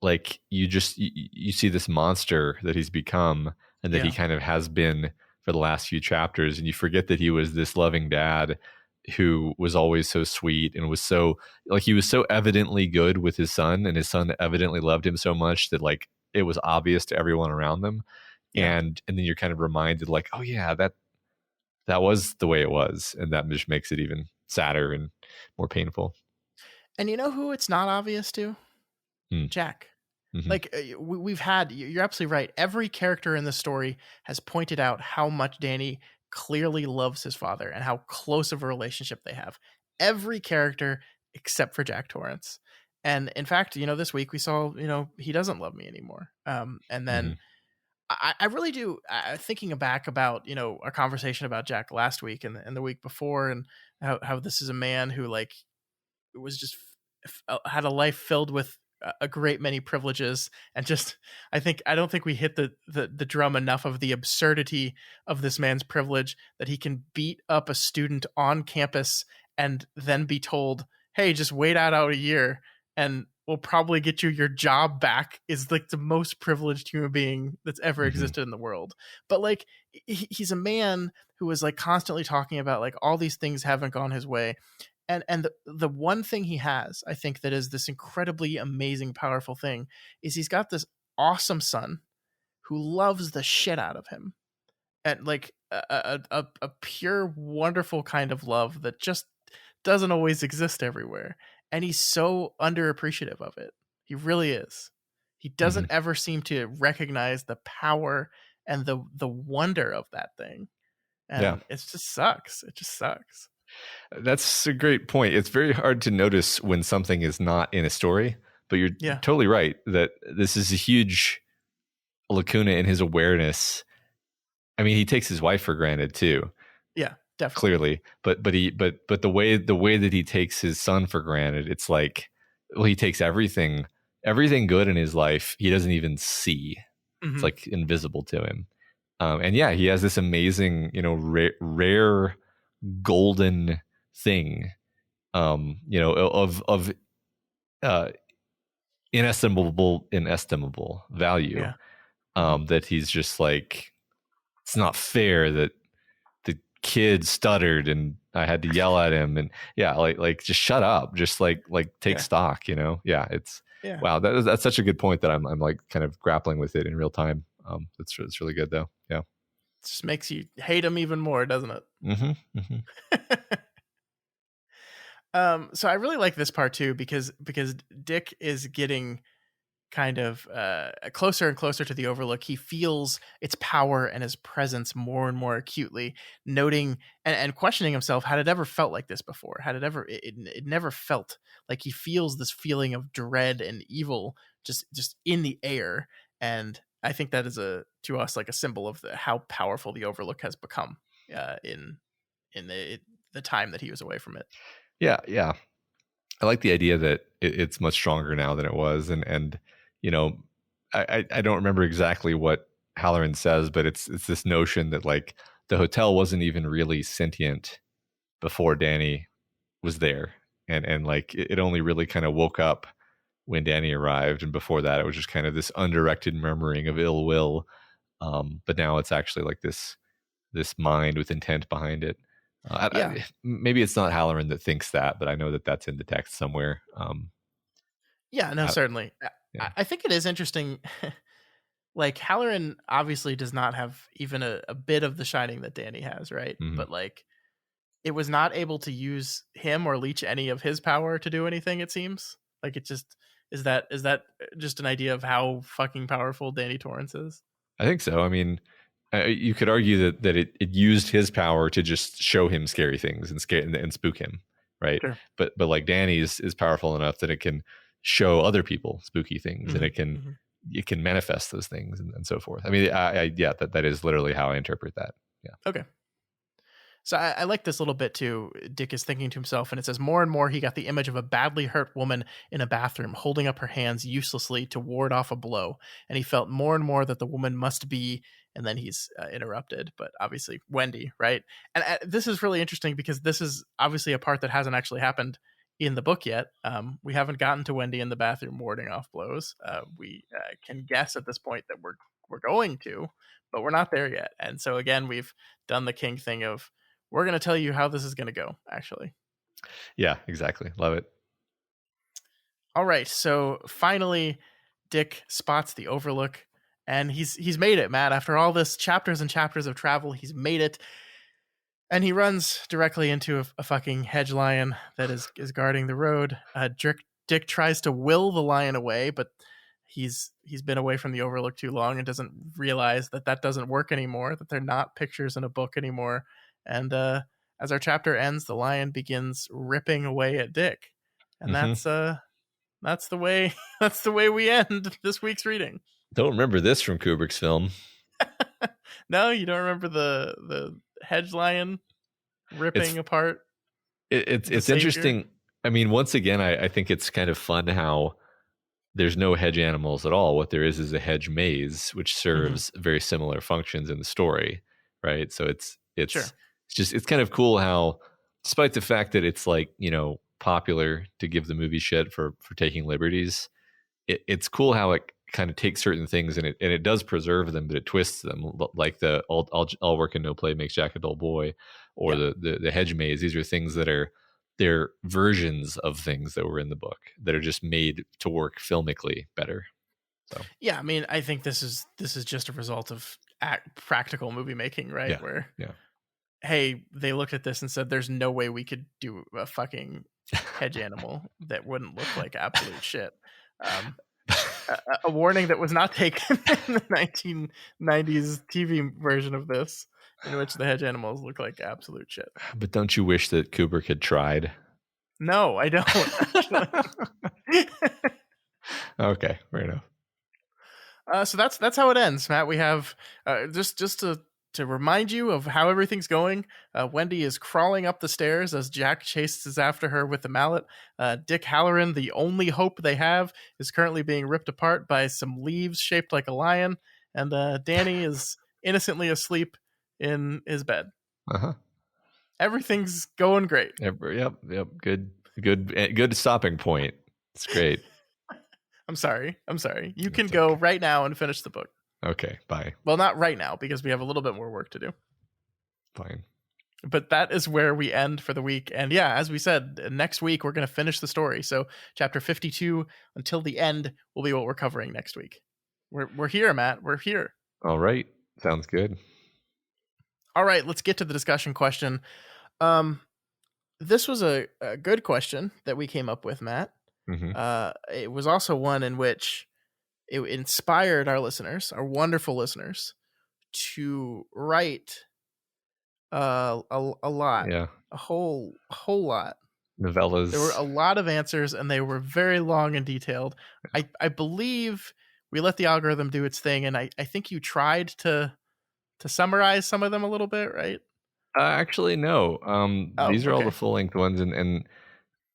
Like you see this monster that he's become, and that he kind of has been for the last few chapters, and you forget that he was this loving dad who was always so sweet and was so, like, he was so evidently good with his son, and his son evidently loved him so much that like it was obvious to everyone around them. And then you're kind of reminded, like, oh yeah, that was the way it was, and that just makes it even sadder and more painful. And you know who it's not obvious to? Jack. Mm-hmm. Like we've had, you're absolutely right. Every character in the story has pointed out how much Danny clearly loves his father and how close of a relationship they have. Every character, except for Jack Torrance. And in fact, this week we saw, he doesn't love me anymore. And then Mhm. I really do. Thinking back about our conversation about Jack last week and the week before, and how this is a man who like was just had a life filled with a great many privileges, and just I don't think we hit the drum enough of the absurdity of this man's privilege, that he can beat up a student on campus and then be told, hey, just wait out a year and we'll probably get you your job back, is like the most privileged human being that's ever Mhm. existed in the world. But like he's a man who is like constantly talking about like all these things haven't gone his way, and the one thing he has, I think, that is this incredibly amazing, powerful thing, is he's got this awesome son who loves the shit out of him, and like a pure, wonderful kind of love that just doesn't always exist everywhere. And he's so underappreciative of it. He really is. He Mhm. doesn't ever seem to recognize the power and the wonder of that thing. Yeah. And it just sucks. It just sucks. That's a great point. It's very hard to notice when something is not in a story, but you're Yeah. totally right that this is a huge lacuna in his awareness. I mean, he takes his wife for granted too, Yeah, definitely. clearly, but the way that he takes his son for granted, it's like, well, he takes everything good in his life he doesn't even see. It's Hmm. like invisible to him. And yeah, he has this amazing, rare golden thing, of uh, inestimable value, Yeah. Hmm. that he's just like, it's not fair that the kid stuttered and I had to yell at him, and yeah, like just shut up, just like take Yeah. stock, yeah, it's Yeah. wow, that's such a good point that I'm like kind of grappling with it in real time. It's really good though. Yeah. It just makes you hate him even more, doesn't it? Mm-hmm, mm-hmm. So I really like this part too, because Dick is getting kind of closer and closer to the Overlook. He feels its power and his presence more and more acutely, noting and questioning himself: had it ever felt like this before? Had it ever? It never felt like. He feels this feeling of dread and evil just in the air, and I think that is to us like a symbol of how powerful the Overlook has become in the time that he was away from it. Yeah, yeah, I like the idea that it's much stronger now than it was, and you know, I don't remember exactly what Halloran says, but it's this notion that like the hotel wasn't even really sentient before Danny was there, and like it only really kind of woke up when Danny arrived, and before that it was just kind of this undirected murmuring of ill will. But now it's actually like this mind with intent behind it. Yeah, Maybe it's not Halloran that thinks that, but I know that that's in the text somewhere. yeah, no, I, certainly. yeah. I think it is interesting. Like Halloran obviously does not have even a bit of the shining that Danny has, right? Mhm. But like it was not able to use him or leech any of his power to do anything, it seems. Like it just is that just an idea of how fucking powerful Danny Torrance is? I think so. I mean, you could argue that it used his power to just show him scary things and scare and spook him, right? Sure. But like Danny's is powerful enough that it can show other people spooky things, and Hmm. it can Hmm. it can manifest those things and so forth. I mean, yeah, that is literally how I interpret that. Yeah. Okay. So I like this little bit too. Dick is thinking to himself, and it says, more and more he got the image of a badly hurt woman in a bathroom holding up her hands uselessly to ward off a blow. And he felt more and more that the woman must be, and then he's interrupted, but obviously Wendy, right? And this is really interesting because this is obviously a part that hasn't actually happened in the book yet. We haven't gotten to Wendy in the bathroom warding off blows. We can guess at this point that we're going to, but we're not there yet. And so again, we've done the King thing of, we're going to tell you how this is going to go, actually. Yeah, exactly. Love it. All right. So finally, Dick spots the Overlook, and he's made it, Matt. After all this chapters and chapters of travel, he's made it. And he runs directly into a fucking hedge lion that is guarding the road. Dick tries to will the lion away, but he's been away from the Overlook too long and doesn't realize that doesn't work anymore, that they're not pictures in a book anymore. And as our chapter ends, the lion begins ripping away at Dick. And that's the way we end this week's reading. Don't remember this from Kubrick's film. No, you don't remember the hedge lion ripping apart. It's interesting. I mean, once again, I think it's kind of fun how there's no hedge animals at all. What there is a hedge maze, which serves very similar functions in the story, right? So it's kind of cool how, despite the fact that it's like, you know, popular to give the movie shit for taking liberties, it's cool how it kind of takes certain things and it does preserve them, but it twists them, like the all work and no play makes Jack a dull boy, or the hedge maze. These are things that are they're versions of things that were in the book that are just made to work filmically better. So yeah, I mean, I think this is just a result of practical movie making, right? Where hey, they looked at this and said, "There's no way we could do a fucking hedge animal that wouldn't look like absolute shit." A warning that was not taken in the 1990s TV version of this, in which the hedge animals look like absolute shit. But don't you wish that Kubrick had tried? No, I don't. Okay, fair enough. So that's how it ends, Matt. We have just to remind you of how everything's going. Wendy is crawling up the stairs as Jack chases after her with the mallet. Dick Halloran, the only hope they have, is currently being ripped apart by some leaves shaped like a lion, and Danny is innocently asleep in his bed. Everything's going great. Yep. Good stopping point. It's great. I'm sorry. You can go right now and finish the book. Okay, bye. Well, not right now, because we have a little bit more work to do. Fine. But that is where we end for the week. And yeah, as we said, next week we're going to finish the story. So chapter 52 until the end will be what we're covering next week. We're here, Matt. We're here. All right. Sounds good. All right, let's get to the discussion question. This was a good question that we came up with, Matt. It was also one in which it inspired our listeners, our wonderful listeners, to write a lot, a whole lot. Novellas. There were a lot of answers, and they were very long and detailed. I believe we let the algorithm do its thing, and I think you tried to summarize some of them a little bit, right? Actually, no. These are all the full-length ones, and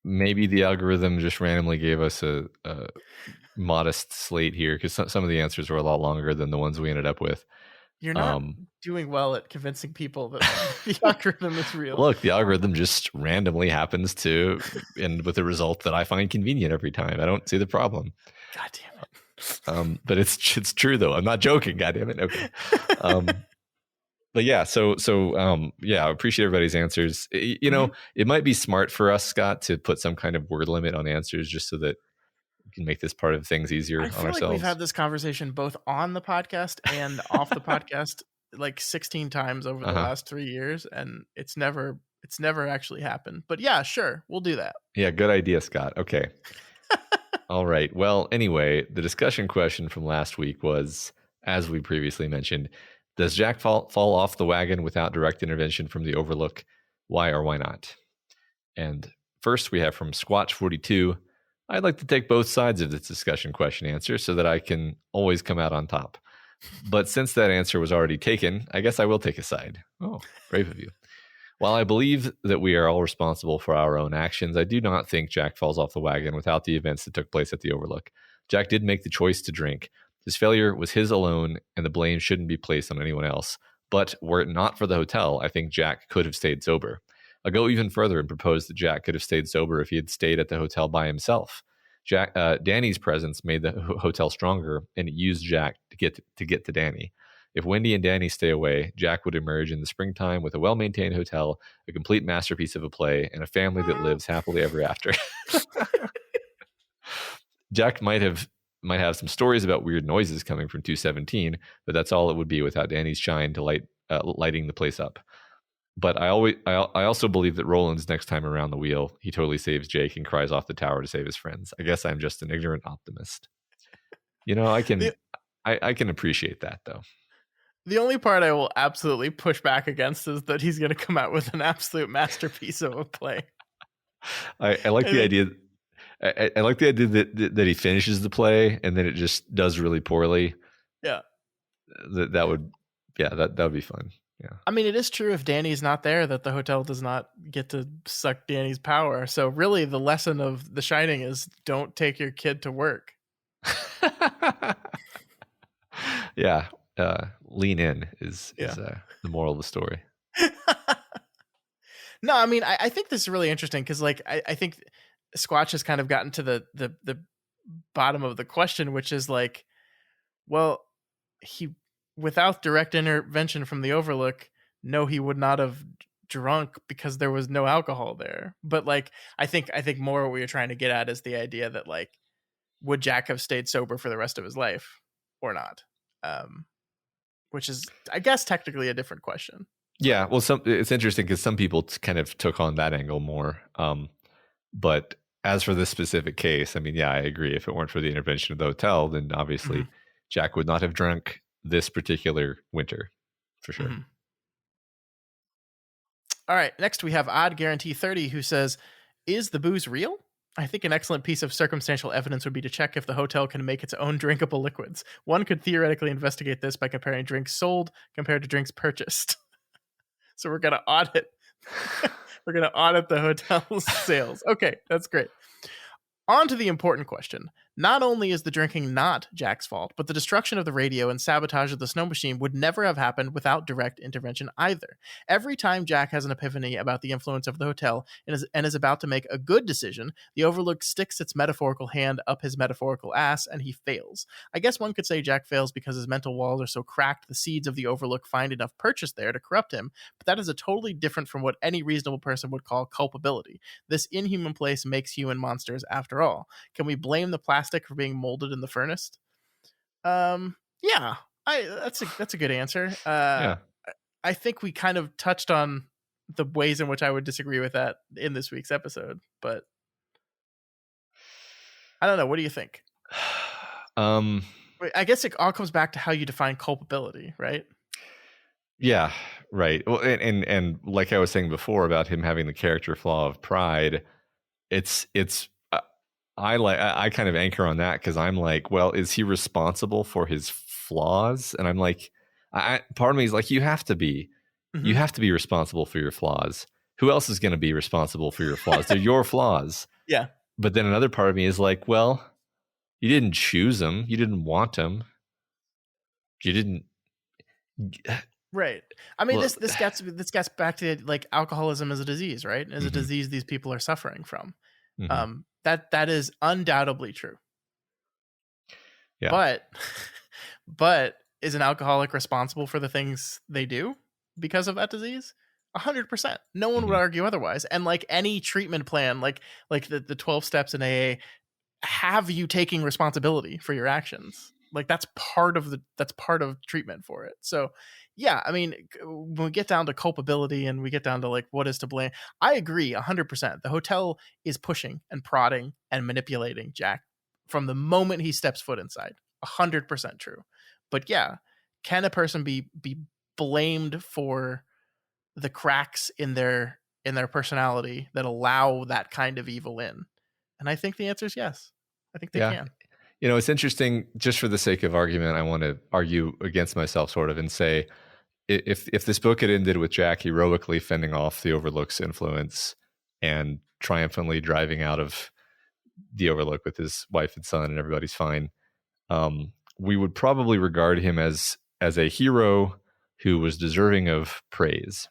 maybe the algorithm just randomly gave us a modest slate here, because some of the answers were a lot longer than the ones we ended up with. You're not doing well at convincing people that the algorithm is real. Look, the algorithm just randomly happens to end with a result that I find convenient every time. I don't see the problem. God damn it. But it's true though. I'm not joking. God damn it. Okay. But yeah, so I appreciate everybody's answers. You know, it might be smart for us, Scott, to put some kind of word limit on answers, just so that we can make this part of things easier on ourselves. Like we've had this conversation both on the podcast and off the podcast like 16 times over the last 3 years, and it's never actually happened. But yeah, sure, we'll do that. Yeah, good idea, Scott. Okay. All right. Well, anyway, the discussion question from last week was, as we previously mentioned, does Jack fall off the wagon without direct intervention from the Overlook? Why or why not? And first we have from Squatch42. I'd like to take both sides of this discussion question answer so that I can always come out on top. But since that answer was already taken, I guess I will take a side. Oh, brave of you. While I believe that we are all responsible for our own actions, I do not think Jack falls off the wagon without the events that took place at the Overlook. Jack did make the choice to drink. His failure was his alone, and the blame shouldn't be placed on anyone else. But were it not for the hotel, I think Jack could have stayed sober. I'll go even further and propose that Jack could have stayed sober if he had stayed at the hotel by himself. Danny's presence made the hotel stronger, and it used Jack to get to Danny. If Wendy and Danny stay away, Jack would emerge in the springtime with a well-maintained hotel, a complete masterpiece of a play, and a family that lives happily ever after. Jack might have some stories about weird noises coming from 217, but that's all it would be without Danny's shine to lighting the place up. But I also believe that Roland's next time around the wheel, he totally saves Jake and cries off the tower to save his friends. I guess I'm just an ignorant optimist. You know, I can appreciate that though. The only part I will absolutely push back against is that he's going to come out with an absolute masterpiece of a play. I like the idea. I like the idea that he finishes the play and then it just does really poorly. Yeah. That would, yeah, that would be fun. Yeah. I mean, it is true if Danny's not there that the hotel does not get to suck Danny's power. So really the lesson of The Shining is don't take your kid to work. Yeah. Lean in is the moral of the story. No, I mean, I think this is really interesting because, like, I think Squatch has kind of gotten to the bottom of the question, which is like, well, he without direct intervention from the Overlook, no, he would not have drunk because there was no alcohol there. But like, I think more what we are trying to get at is the idea that like, would Jack have stayed sober for the rest of his life or not? Which is, I guess, technically a different question. Yeah, well, it's interesting because some people kind of took on that angle more. But as for this specific case, I mean, yeah, I agree. If it weren't for the intervention of the hotel, then obviously Jack would not have drunk this particular winter, for sure. Mm-hmm. All right, next we have Odd Guarantee 30, who says, is the booze real? I think an excellent piece of circumstantial evidence would be to check if the hotel can make its own drinkable liquids. One could theoretically investigate this by comparing drinks sold compared to drinks purchased. So we're going to audit. We're going to audit the hotel's sales. Okay, that's great. On to the important question. Not only is the drinking not Jack's fault, but the destruction of the radio and sabotage of the snow machine would never have happened without direct intervention either. Every time Jack has an epiphany about the influence of the hotel and is about to make a good decision, the Overlook sticks its metaphorical hand up his metaphorical ass and he fails. I guess one could say Jack fails because his mental walls are so cracked the seeds of the Overlook find enough purchase there to corrupt him, but that is a totally different from what any reasonable person would call culpability. This inhuman place makes human monsters after all. Can we blame the plastic for being molded in the furnace? Yeah, that's a good answer. Yeah. I think we kind of touched on the ways in which I would disagree with that in this week's episode, but I don't know. What do you think? I guess it all comes back to how you define culpability, right? Yeah, right. Well, and like I was saying before about him having the character flaw of pride, it's I kind of anchor on that because I'm like, well, is he responsible for his flaws? And I'm like, part of me is like, you have to be responsible for your flaws. Who else is going to be responsible for your flaws? They're your flaws. Yeah. But then another part of me is like, well, you didn't choose them. You didn't want them. You didn't. Right. I mean, this gets back to like alcoholism as a disease, right? As a disease these people are suffering from. That is undoubtedly true. Yeah. But is an alcoholic responsible for the things they do because of that disease? 100%. No one would argue otherwise. And like any treatment plan, like the 12 steps in AA, have you taking responsibility for your actions. Like that's part of treatment for it. So yeah, I mean, when we get down to culpability and we get down to like what is to blame, I agree 100%. The hotel is pushing and prodding and manipulating Jack from the moment he steps foot inside. 100% true. But yeah, can a person be blamed for the cracks in their personality that allow that kind of evil in? And I think the answer is yes. I think they can. You know, it's interesting, just for the sake of argument, I want to argue against myself sort of and say, if this book had ended with Jack heroically fending off the Overlook's influence and triumphantly driving out of the Overlook with his wife and son and everybody's fine, we would probably regard him as a hero who was deserving of praise,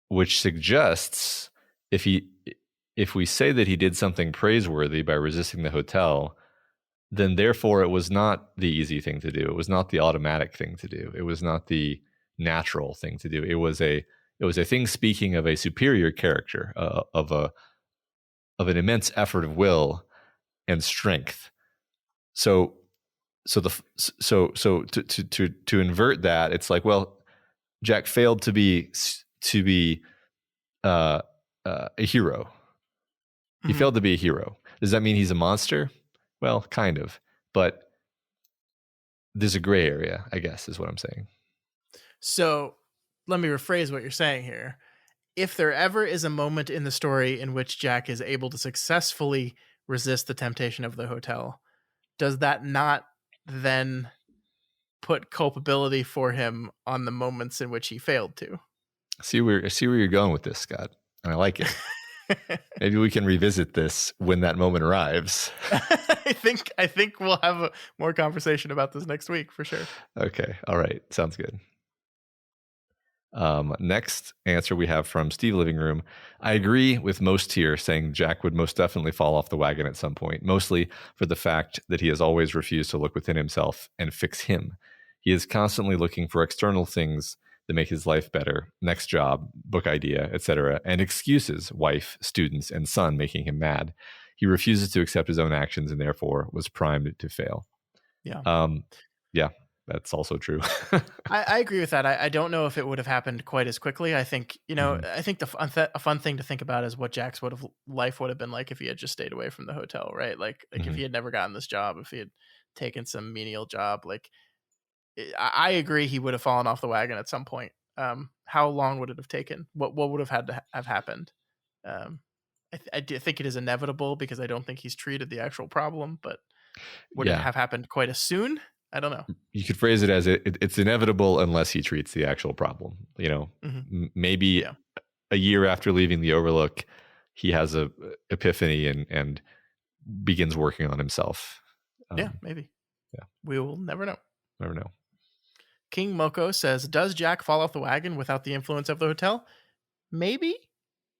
which suggests if we say that he did something praiseworthy by resisting the hotel, then therefore it was not the easy thing to do. It was not the automatic thing to do. It was not the natural thing to do. It was a thing speaking of a superior character, of an immense effort of will and strength. So to invert that, it's like, well, Jack failed to be a hero. He failed to be a hero. Does that mean he's a monster? Well, kind of. But there's a gray area, I guess, is what I'm saying. So let me rephrase what you're saying here. if there ever is a moment in the story in which Jack is able to successfully resist the temptation of the hotel, does that not then put culpability for him on the moments in which he failed to? I see where you're going with this, Scott, and I like it. Maybe we can revisit this when that moment arrives. I think we'll have more conversation about this next week for sure. Okay. All right. Sounds good. Next answer we have from Steve Living Room. I agree with most here, saying Jack would most definitely fall off the wagon at some point, mostly for the fact that he has always refused to look within himself and fix him. He is constantly looking for external things that make his life better, next job, book idea, etc., and excuses, wife, students, and son making him mad. He refuses to accept his own actions and therefore was primed to fail. Yeah, that's also true. I agree with that. I don't know if it would have happened quite as quickly. I think, I think a fun thing to think about is what Jack's life would have been like if he had just stayed away from the hotel, right? Like if he had never gotten this job, if he had taken some menial job, like I agree he would have fallen off the wagon at some point. How long would it have taken? What would have had to have happened? I do think it is inevitable because I don't think he's treated the actual problem, but would it have happened quite as soon? I don't know. You could phrase it as it's inevitable unless he treats the actual problem. Maybe a year after leaving the Overlook, he has a epiphany and begins working on himself. Maybe. Yeah, we will never know. Never know. King Moko says, does Jack fall off the wagon without the influence of the hotel? Maybe.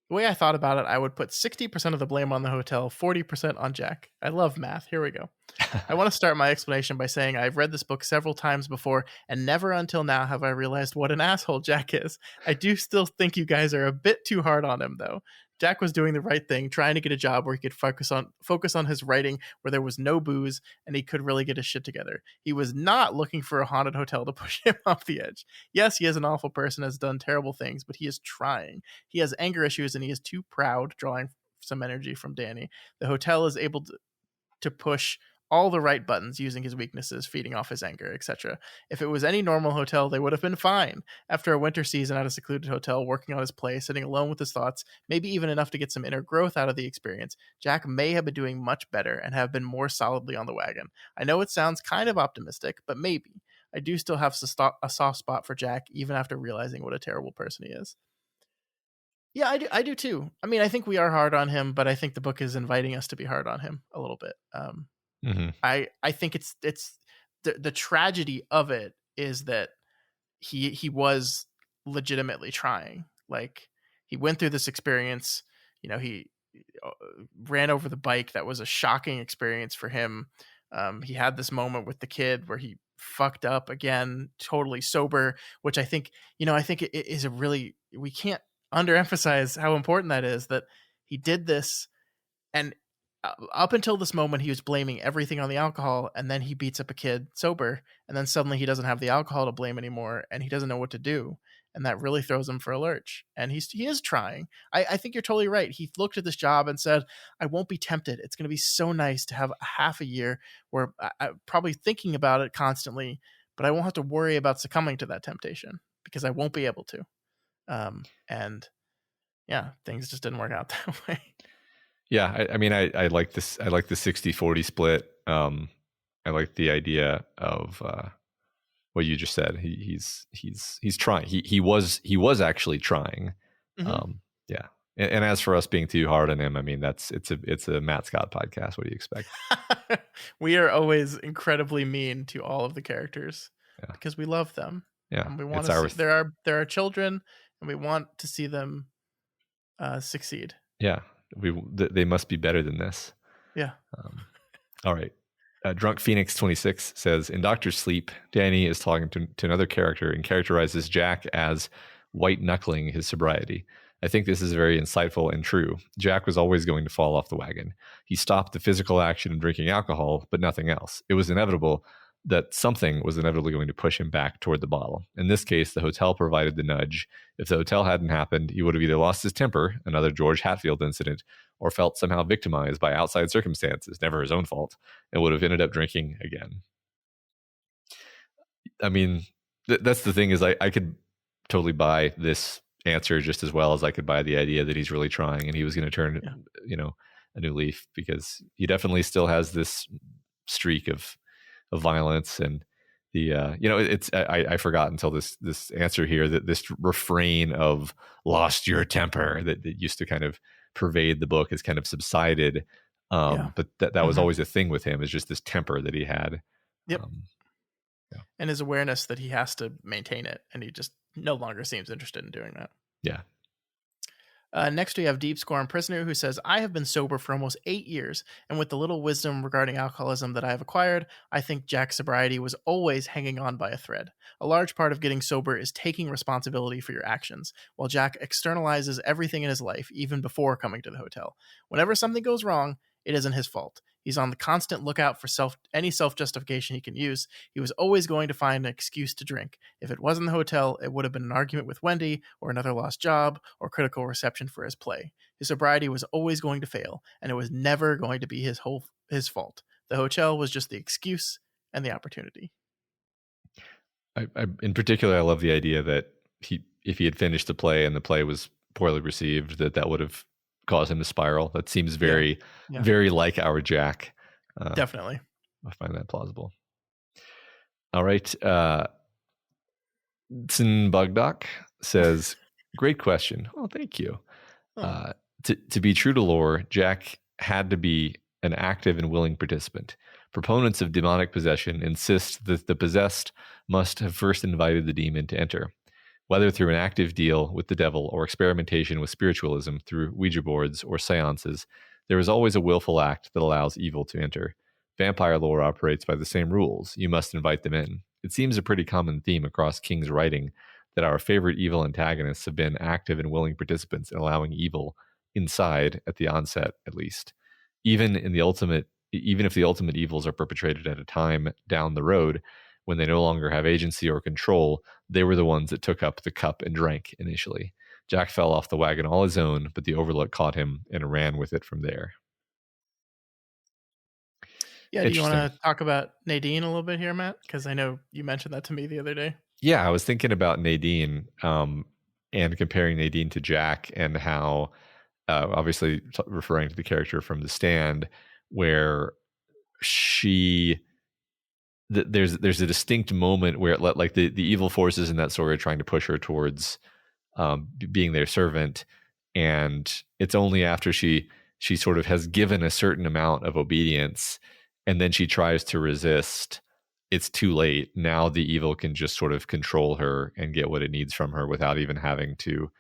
The way I thought about it, I would put 60% of the blame on the hotel, 40% on Jack. I love math. Here we go. I want to start my explanation by saying I've read this book several times before, and never until now have I realized what an asshole Jack is. I do still think you guys are a bit too hard on him, though. Jack was doing the right thing, trying to get a job where he could focus on his writing, where there was no booze, and he could really get his shit together. He was not looking for a haunted hotel to push him off the edge. Yes, he is an awful person, has done terrible things, but he is trying. He has anger issues, and he is too proud, drawing some energy from Danny. The hotel is able to push all the right buttons using his weaknesses, feeding off his anger, etc. If it was any normal hotel, they would have been fine. After a winter season at a secluded hotel, working on his play, sitting alone with his thoughts, maybe even enough to get some inner growth out of the experience, Jack may have been doing much better and have been more solidly on the wagon. I know it sounds kind of optimistic, but maybe. I do still have a soft spot for Jack, even after realizing what a terrible person he is. Yeah, I do too. I mean, I think we are hard on him, but I think the book is inviting us to be hard on him a little bit. I think it's the tragedy of it is that he was legitimately trying. Like he went through this experience, he ran over the bike. That was a shocking experience for him. He had this moment with the kid where he fucked up again, totally sober, which I think it is we can't underemphasize how important that is, that he did this, and up until this moment he was blaming everything on the alcohol, and then he beats up a kid sober, and then suddenly he doesn't have the alcohol to blame anymore, and he doesn't know what to do, and that really throws him for a lurch. And he is trying. I think you're totally right. He looked at this job and said, I won't be tempted. It's going to be so nice to have a half a year where I'm probably thinking about it constantly, but I won't have to worry about succumbing to that temptation because I won't be able to. And yeah, things just didn't work out that way. Yeah, I mean, I like this. I like the 60-40 split. I like the idea of what you just said. He's trying. He was actually trying. Yeah. And as for us being too hard on him, I mean, it's a Matt Scott podcast. What do you expect? We are always incredibly mean to all of the characters because we love them. Yeah, and we want to see there are children, and we want to see them succeed. Yeah. They must be better than this. Yeah. All right. Drunk Phoenix 26 says, in Doctor Sleep, Danny is talking to another character and characterizes Jack as white knuckling his sobriety. I think this is very insightful and true. Jack was always going to fall off the wagon. He stopped the physical action of drinking alcohol, but nothing else. It was inevitable that something was inevitably going to push him back toward the bottle. In this case, the hotel provided the nudge. If the hotel hadn't happened, he would have either lost his temper, another George Hatfield incident, or felt somehow victimized by outside circumstances, never his own fault, and would have ended up drinking again. I mean, that's the thing is I could totally buy this answer just as well as I could buy the idea that he's really trying and he was going to turn, Yeah. a new leaf, because he definitely still has this streak of violence. And the it's I forgot until this answer here that this refrain of "lost your temper" that used to kind of pervade the book has kind of subsided. Yeah. But that was always a thing with him, is just this temper that he had. Yep. Yeah. And his awareness that he has to maintain it, and he just no longer seems interested in doing that. Yeah. Next, we have Deep Scorn Prisoner, who says, I have been sober for almost 8 years, and with the little wisdom regarding alcoholism that I have acquired, I think Jack's sobriety was always hanging on by a thread. A large part of getting sober is taking responsibility for your actions, while Jack externalizes everything in his life, even before coming to the hotel. Whenever something goes wrong, it isn't his fault. He's on the constant lookout for any self-justification he can use. He was always going to find an excuse to drink. If it wasn't the hotel, it would have been an argument with Wendy, or another lost job, or critical reception for his play. His sobriety was always going to fail, and it was never going to be his fault. The hotel was just the excuse and the opportunity. In particular, I love the idea that if he had finished the play and the play was poorly received, that would have caused him to spiral. That seems very, very like our Jack. Definitely. I find that plausible. All right. Sin Bugdock says, great question. Oh, thank you. To be true to lore, Jack had to be an active and willing participant. Proponents of demonic possession insist that the possessed must have first invited the demon to enter. Whether through an active deal with the devil or experimentation with spiritualism through Ouija boards or seances, there is always a willful act that allows evil to enter. Vampire lore operates by the same rules. You must invite them in. It seems a pretty common theme across King's writing that our favorite evil antagonists have been active and willing participants in allowing evil inside at the onset, at least. Even if the ultimate evils are perpetrated at a time down the road, when they no longer have agency or control, they were the ones that took up the cup and drank initially. Jack fell off the wagon all his own, but the Overlook caught him and ran with it from there. Yeah, do you want to talk about Nadine a little bit here, Matt? Because I know you mentioned that to me the other day. Yeah, I was thinking about Nadine and comparing Nadine to Jack, and how, obviously referring to the character from The Stand, where there's a distinct moment where like the evil forces in that story are trying to push her towards being their servant, and it's only after she sort of has given a certain amount of obedience and then she tries to resist, it's too late. Now the evil can just sort of control her and get what it needs from her without even having to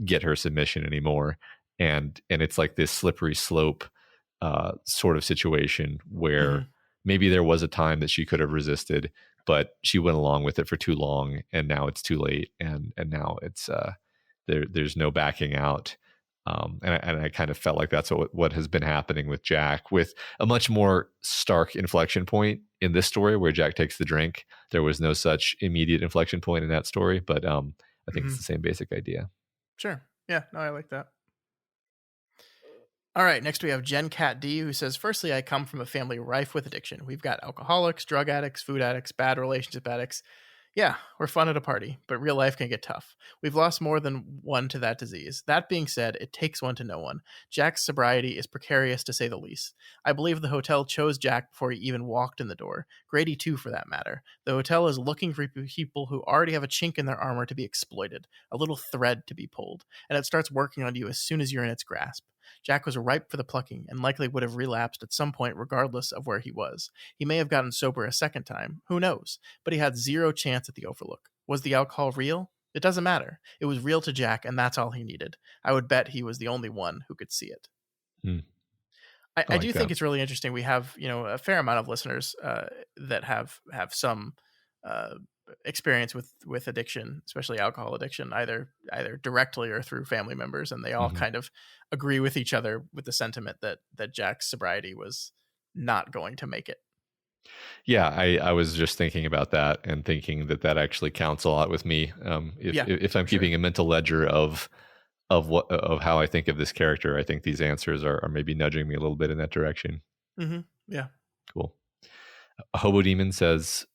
get her submission anymore. And it's like this slippery slope sort of situation where maybe there was a time that she could have resisted, but she went along with it for too long, and now it's too late, and now it's there's no backing out. And I kind of felt like that's what has been happening with Jack, with a much more stark inflection point in this story where Jack takes the drink. There was no such immediate inflection point in that story, but I think it's the same basic idea. Sure. Yeah, no, I like that. All right, next we have Jen Cat D, who says, firstly, I come from a family rife with addiction. We've got alcoholics, drug addicts, food addicts, bad relationship addicts. Yeah, we're fun at a party, but real life can get tough. We've lost more than one to that disease. That being said, it takes one to know one. Jack's sobriety is precarious, to say the least. I believe the hotel chose Jack before he even walked in the door. Grady too, for that matter. The hotel is looking for people who already have a chink in their armor to be exploited, a little thread to be pulled, and it starts working on you as soon as you're in its grasp. Jack was ripe for the plucking and likely would have relapsed at some point regardless of where he was. He may have gotten sober a second time, who knows, but he had zero chance at the Overlook. Was the alcohol real? It doesn't matter. It was real to Jack, and that's all he needed. I would bet he was the only one who could see it. I do think it's really interesting. We have, a fair amount of listeners that have some experience with addiction, especially alcohol addiction, either directly or through family members, and they all kind of agree with each other with the sentiment that Jack's sobriety was not going to make it. Yeah, I was just thinking about that and thinking that actually counts a lot with me. If I'm keeping a mental ledger of how I think of this character, I think these answers are maybe nudging me a little bit in that direction. Yeah. Cool. Hobo Demon says,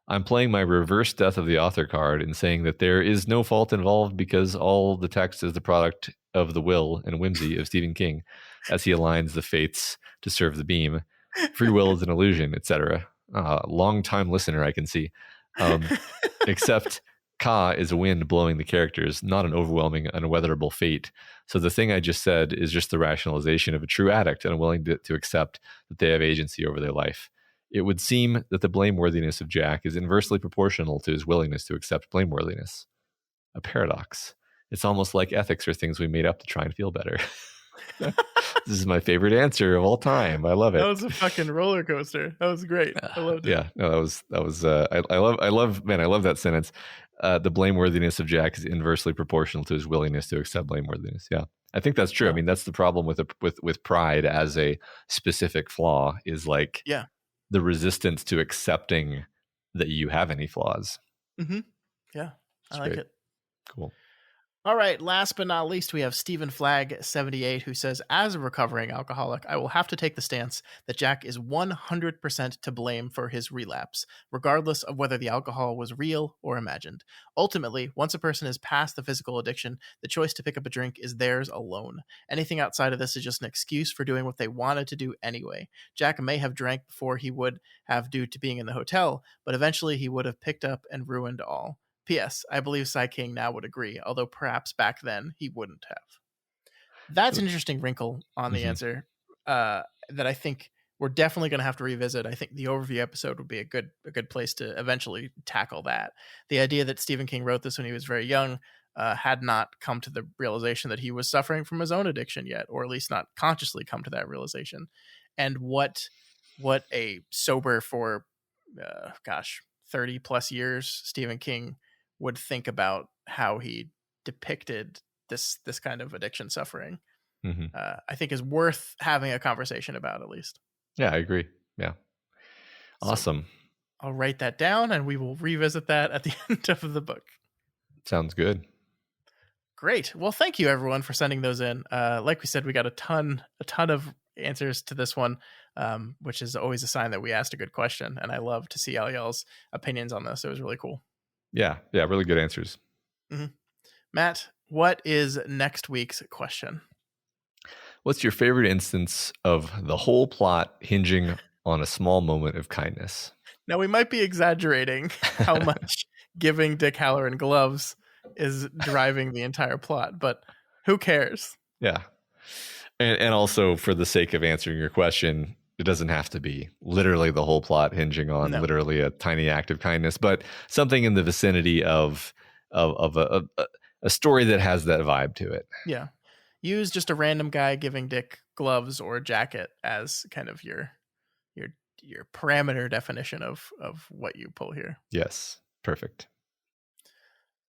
I'm playing my reverse death of the author card and saying that there is no fault involved because all the text is the product of the will and whimsy of Stephen King as he aligns the fates to serve the beam. Free will is an illusion, etc. Long time listener, I can see. Except Ka is a wind blowing the characters, not an overwhelming, unweatherable fate. So the thing I just said is just the rationalization of a true addict and willing to accept that they have agency over their life. It would seem that the blameworthiness of Jack is inversely proportional to his willingness to accept blameworthiness. A paradox. It's almost like ethics are things we made up to try and feel better. This is my favorite answer of all time. I love it. That was a fucking roller coaster. That was great. I loved it. Yeah, no, that was. I love that sentence. The blameworthiness of Jack is inversely proportional to his willingness to accept blameworthiness. Yeah, I think that's true. Yeah. I mean, that's the problem with pride as a specific flaw is like the resistance to accepting that you have any flaws. Mm-hmm. Yeah, That's I like great. it. Cool. All right, last but not least, we have Stephen Flagg 78, who says, as a recovering alcoholic, I will have to take the stance that Jack is 100% to blame for his relapse, regardless of whether the alcohol was real or imagined. Ultimately, once a person is past the physical addiction, the choice to pick up a drink is theirs alone. Anything outside of this is just an excuse for doing what they wanted to do anyway. Jack may have drank before he would have due to being in the hotel, but eventually he would have picked up and ruined all. P.S. I believe Cy King now would agree, although perhaps back then he wouldn't have. That's an interesting wrinkle on the answer that I think we're definitely going to have to revisit. I think the overview episode would be a good place to eventually tackle that. The idea that Stephen King wrote this when he was very young had not come to the realization that he was suffering from his own addiction yet, or at least not consciously come to that realization. And what a sober for, 30 plus years Stephen King would think about how he depicted this kind of addiction suffering. I think is worth having a conversation about, at least. Yeah, I agree. Yeah. Awesome. So I'll write that down and we will revisit that at the end of the book. Sounds good. Great. Well, thank you everyone for sending those in. Like we said, we got a ton of answers to this one, which is always a sign that we asked a good question. And I love to see all y'all's opinions on this. It was really cool. Yeah, really good answers. Mm-hmm. Matt, what is next week's question? What's your favorite instance of the whole plot hinging on a small moment of kindness? Now, we might be exaggerating how much giving Dick Halloran gloves is driving the entire plot, but who cares? Yeah. And also, for the sake of answering your question, it doesn't have to be literally the whole plot hinging on literally a tiny act of kindness, but something in the vicinity of a story that has that vibe to it. Yeah. Use just a random guy giving Dick gloves or a jacket as kind of your parameter definition of what you pull here. Yes. Perfect.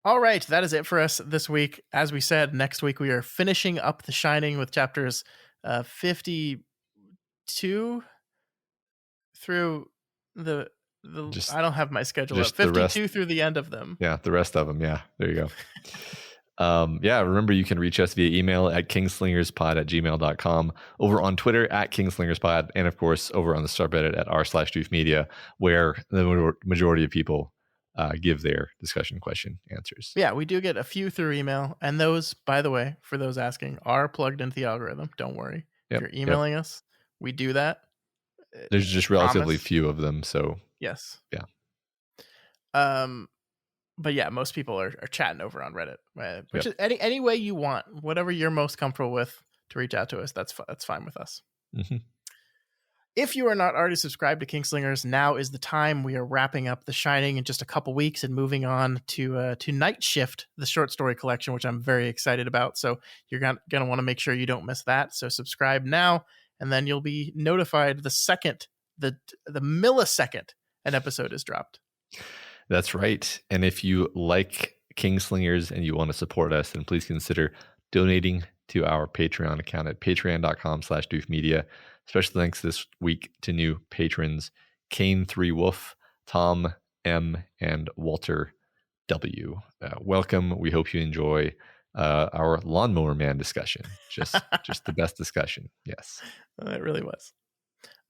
All right. That is it for us this week. As we said, next week we are finishing up The Shining with chapters 52 through the I don't have my schedule up. 52 through the end of them. Yeah, the rest of them. Yeah, there you go. Remember you can reach us via email at kingslingerspod@gmail.com, over on Twitter at kingslingerspod, and of course over on the subreddit at r/doofmedia, where the majority of people give their discussion question answers. Yeah, we do get a few through email, and those, by the way, for those asking, are plugged into the algorithm. Don't worry. If you're emailing us, we do that. There's just relatively few of them, so yes. Yeah. But yeah, most people are chatting over on Reddit, which is any way you want, whatever you're most comfortable with to reach out to us. That's fine with us. Mm-hmm. If you are not already subscribed to Kingslingers, now is the time. We are wrapping up The Shining in just a couple weeks and moving on to Night Shift, the short story collection, which I'm very excited about. So you're going to want to make sure you don't miss that. So subscribe now, and then you'll be notified the millisecond an episode is dropped. That's right. And if you like Kingslingers and you want to support us, then please consider donating to our Patreon account at patreon.com/doofmedia. Special thanks this week to new patrons, Kane 3 Wolf, Tom M, and Walter W. Welcome. We hope you enjoy our Lawnmower Man discussion. Just the best discussion. Yes. It really was.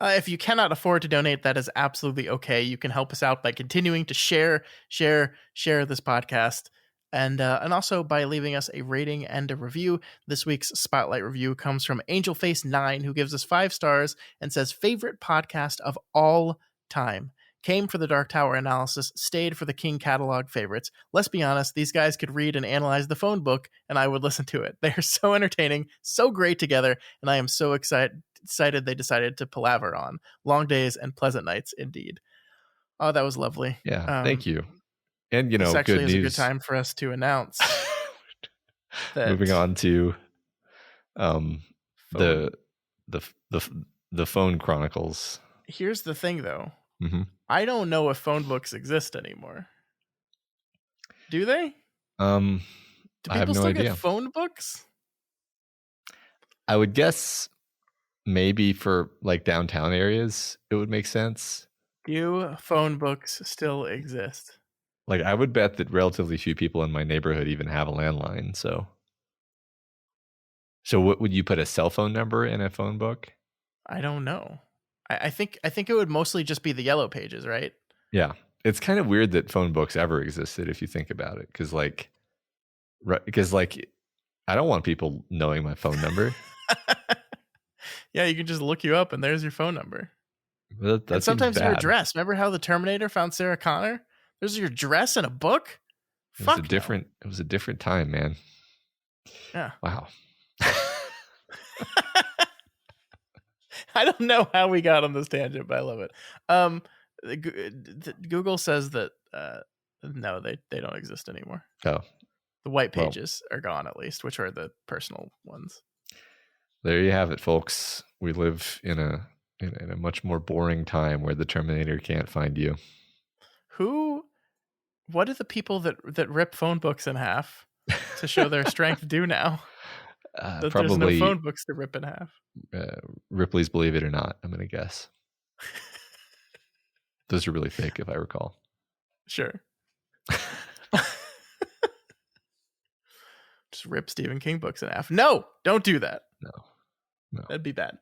If you cannot afford to donate, that is absolutely okay. You can help us out by continuing to share this podcast, and also by leaving us a rating and a review. This week's Spotlight review comes from AngelFace9, who gives us 5 stars and says, favorite podcast of all time. Came for the Dark Tower analysis, stayed for the King catalog favorites. Let's be honest, these guys could read and analyze the phone book, and I would listen to it. They are so entertaining, so great together, and I am so excited they decided to palaver on. Long days and pleasant nights, indeed. Oh, that was lovely. Yeah, thank you. And, this actually good is news. A good time for us to announce that moving on to the phone chronicles. Here's the thing, though. Mm-hmm. I don't know if phone books exist anymore. Do they? Do people still get phone books? I would guess maybe for like downtown areas, it would make sense. Do phone books still exist? Like, I would bet that relatively few people in my neighborhood even have a landline. So what would you put a cell phone number in a phone book? I don't know. I think it would mostly just be the yellow pages, right? Yeah. It's kind of weird that phone books ever existed if you think about it. Because I don't want people knowing my phone number. Yeah, you can just look you up and there's your phone number. And sometimes your address. Remember how the Terminator found Sarah Connor? There's your address in a book? It was a different time, man. Yeah. Wow. I don't know how we got on this tangent, but I love it. Google says that no, they don't exist anymore. Oh. The white pages are gone, at least, which are the personal ones. There you have it, folks. We live in a much more boring time where the Terminator can't find you. What do the people that rip phone books in half to show their strength do now? That probably there's no phone books to rip in half. Ripley's Believe It or Not, I'm going to guess. Those are really thick, if I recall. Sure. Just rip Stephen King books in half. No, don't do that. No. That'd be bad.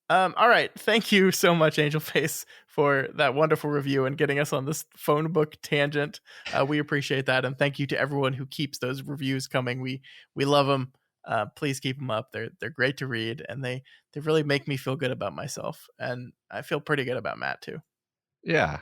All right. Thank you so much, Angel Face, for that wonderful review and getting us on this phone book tangent. We appreciate that. And thank you to everyone who keeps those reviews coming. We love them. Please keep them up. They're great to read, and they really make me feel good about myself. And I feel pretty good about Matt too. Yeah.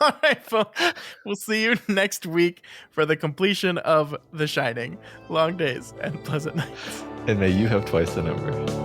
All right, folks. We'll see you next week for the completion of The Shining. Long days and pleasant nights. And may you have twice the number.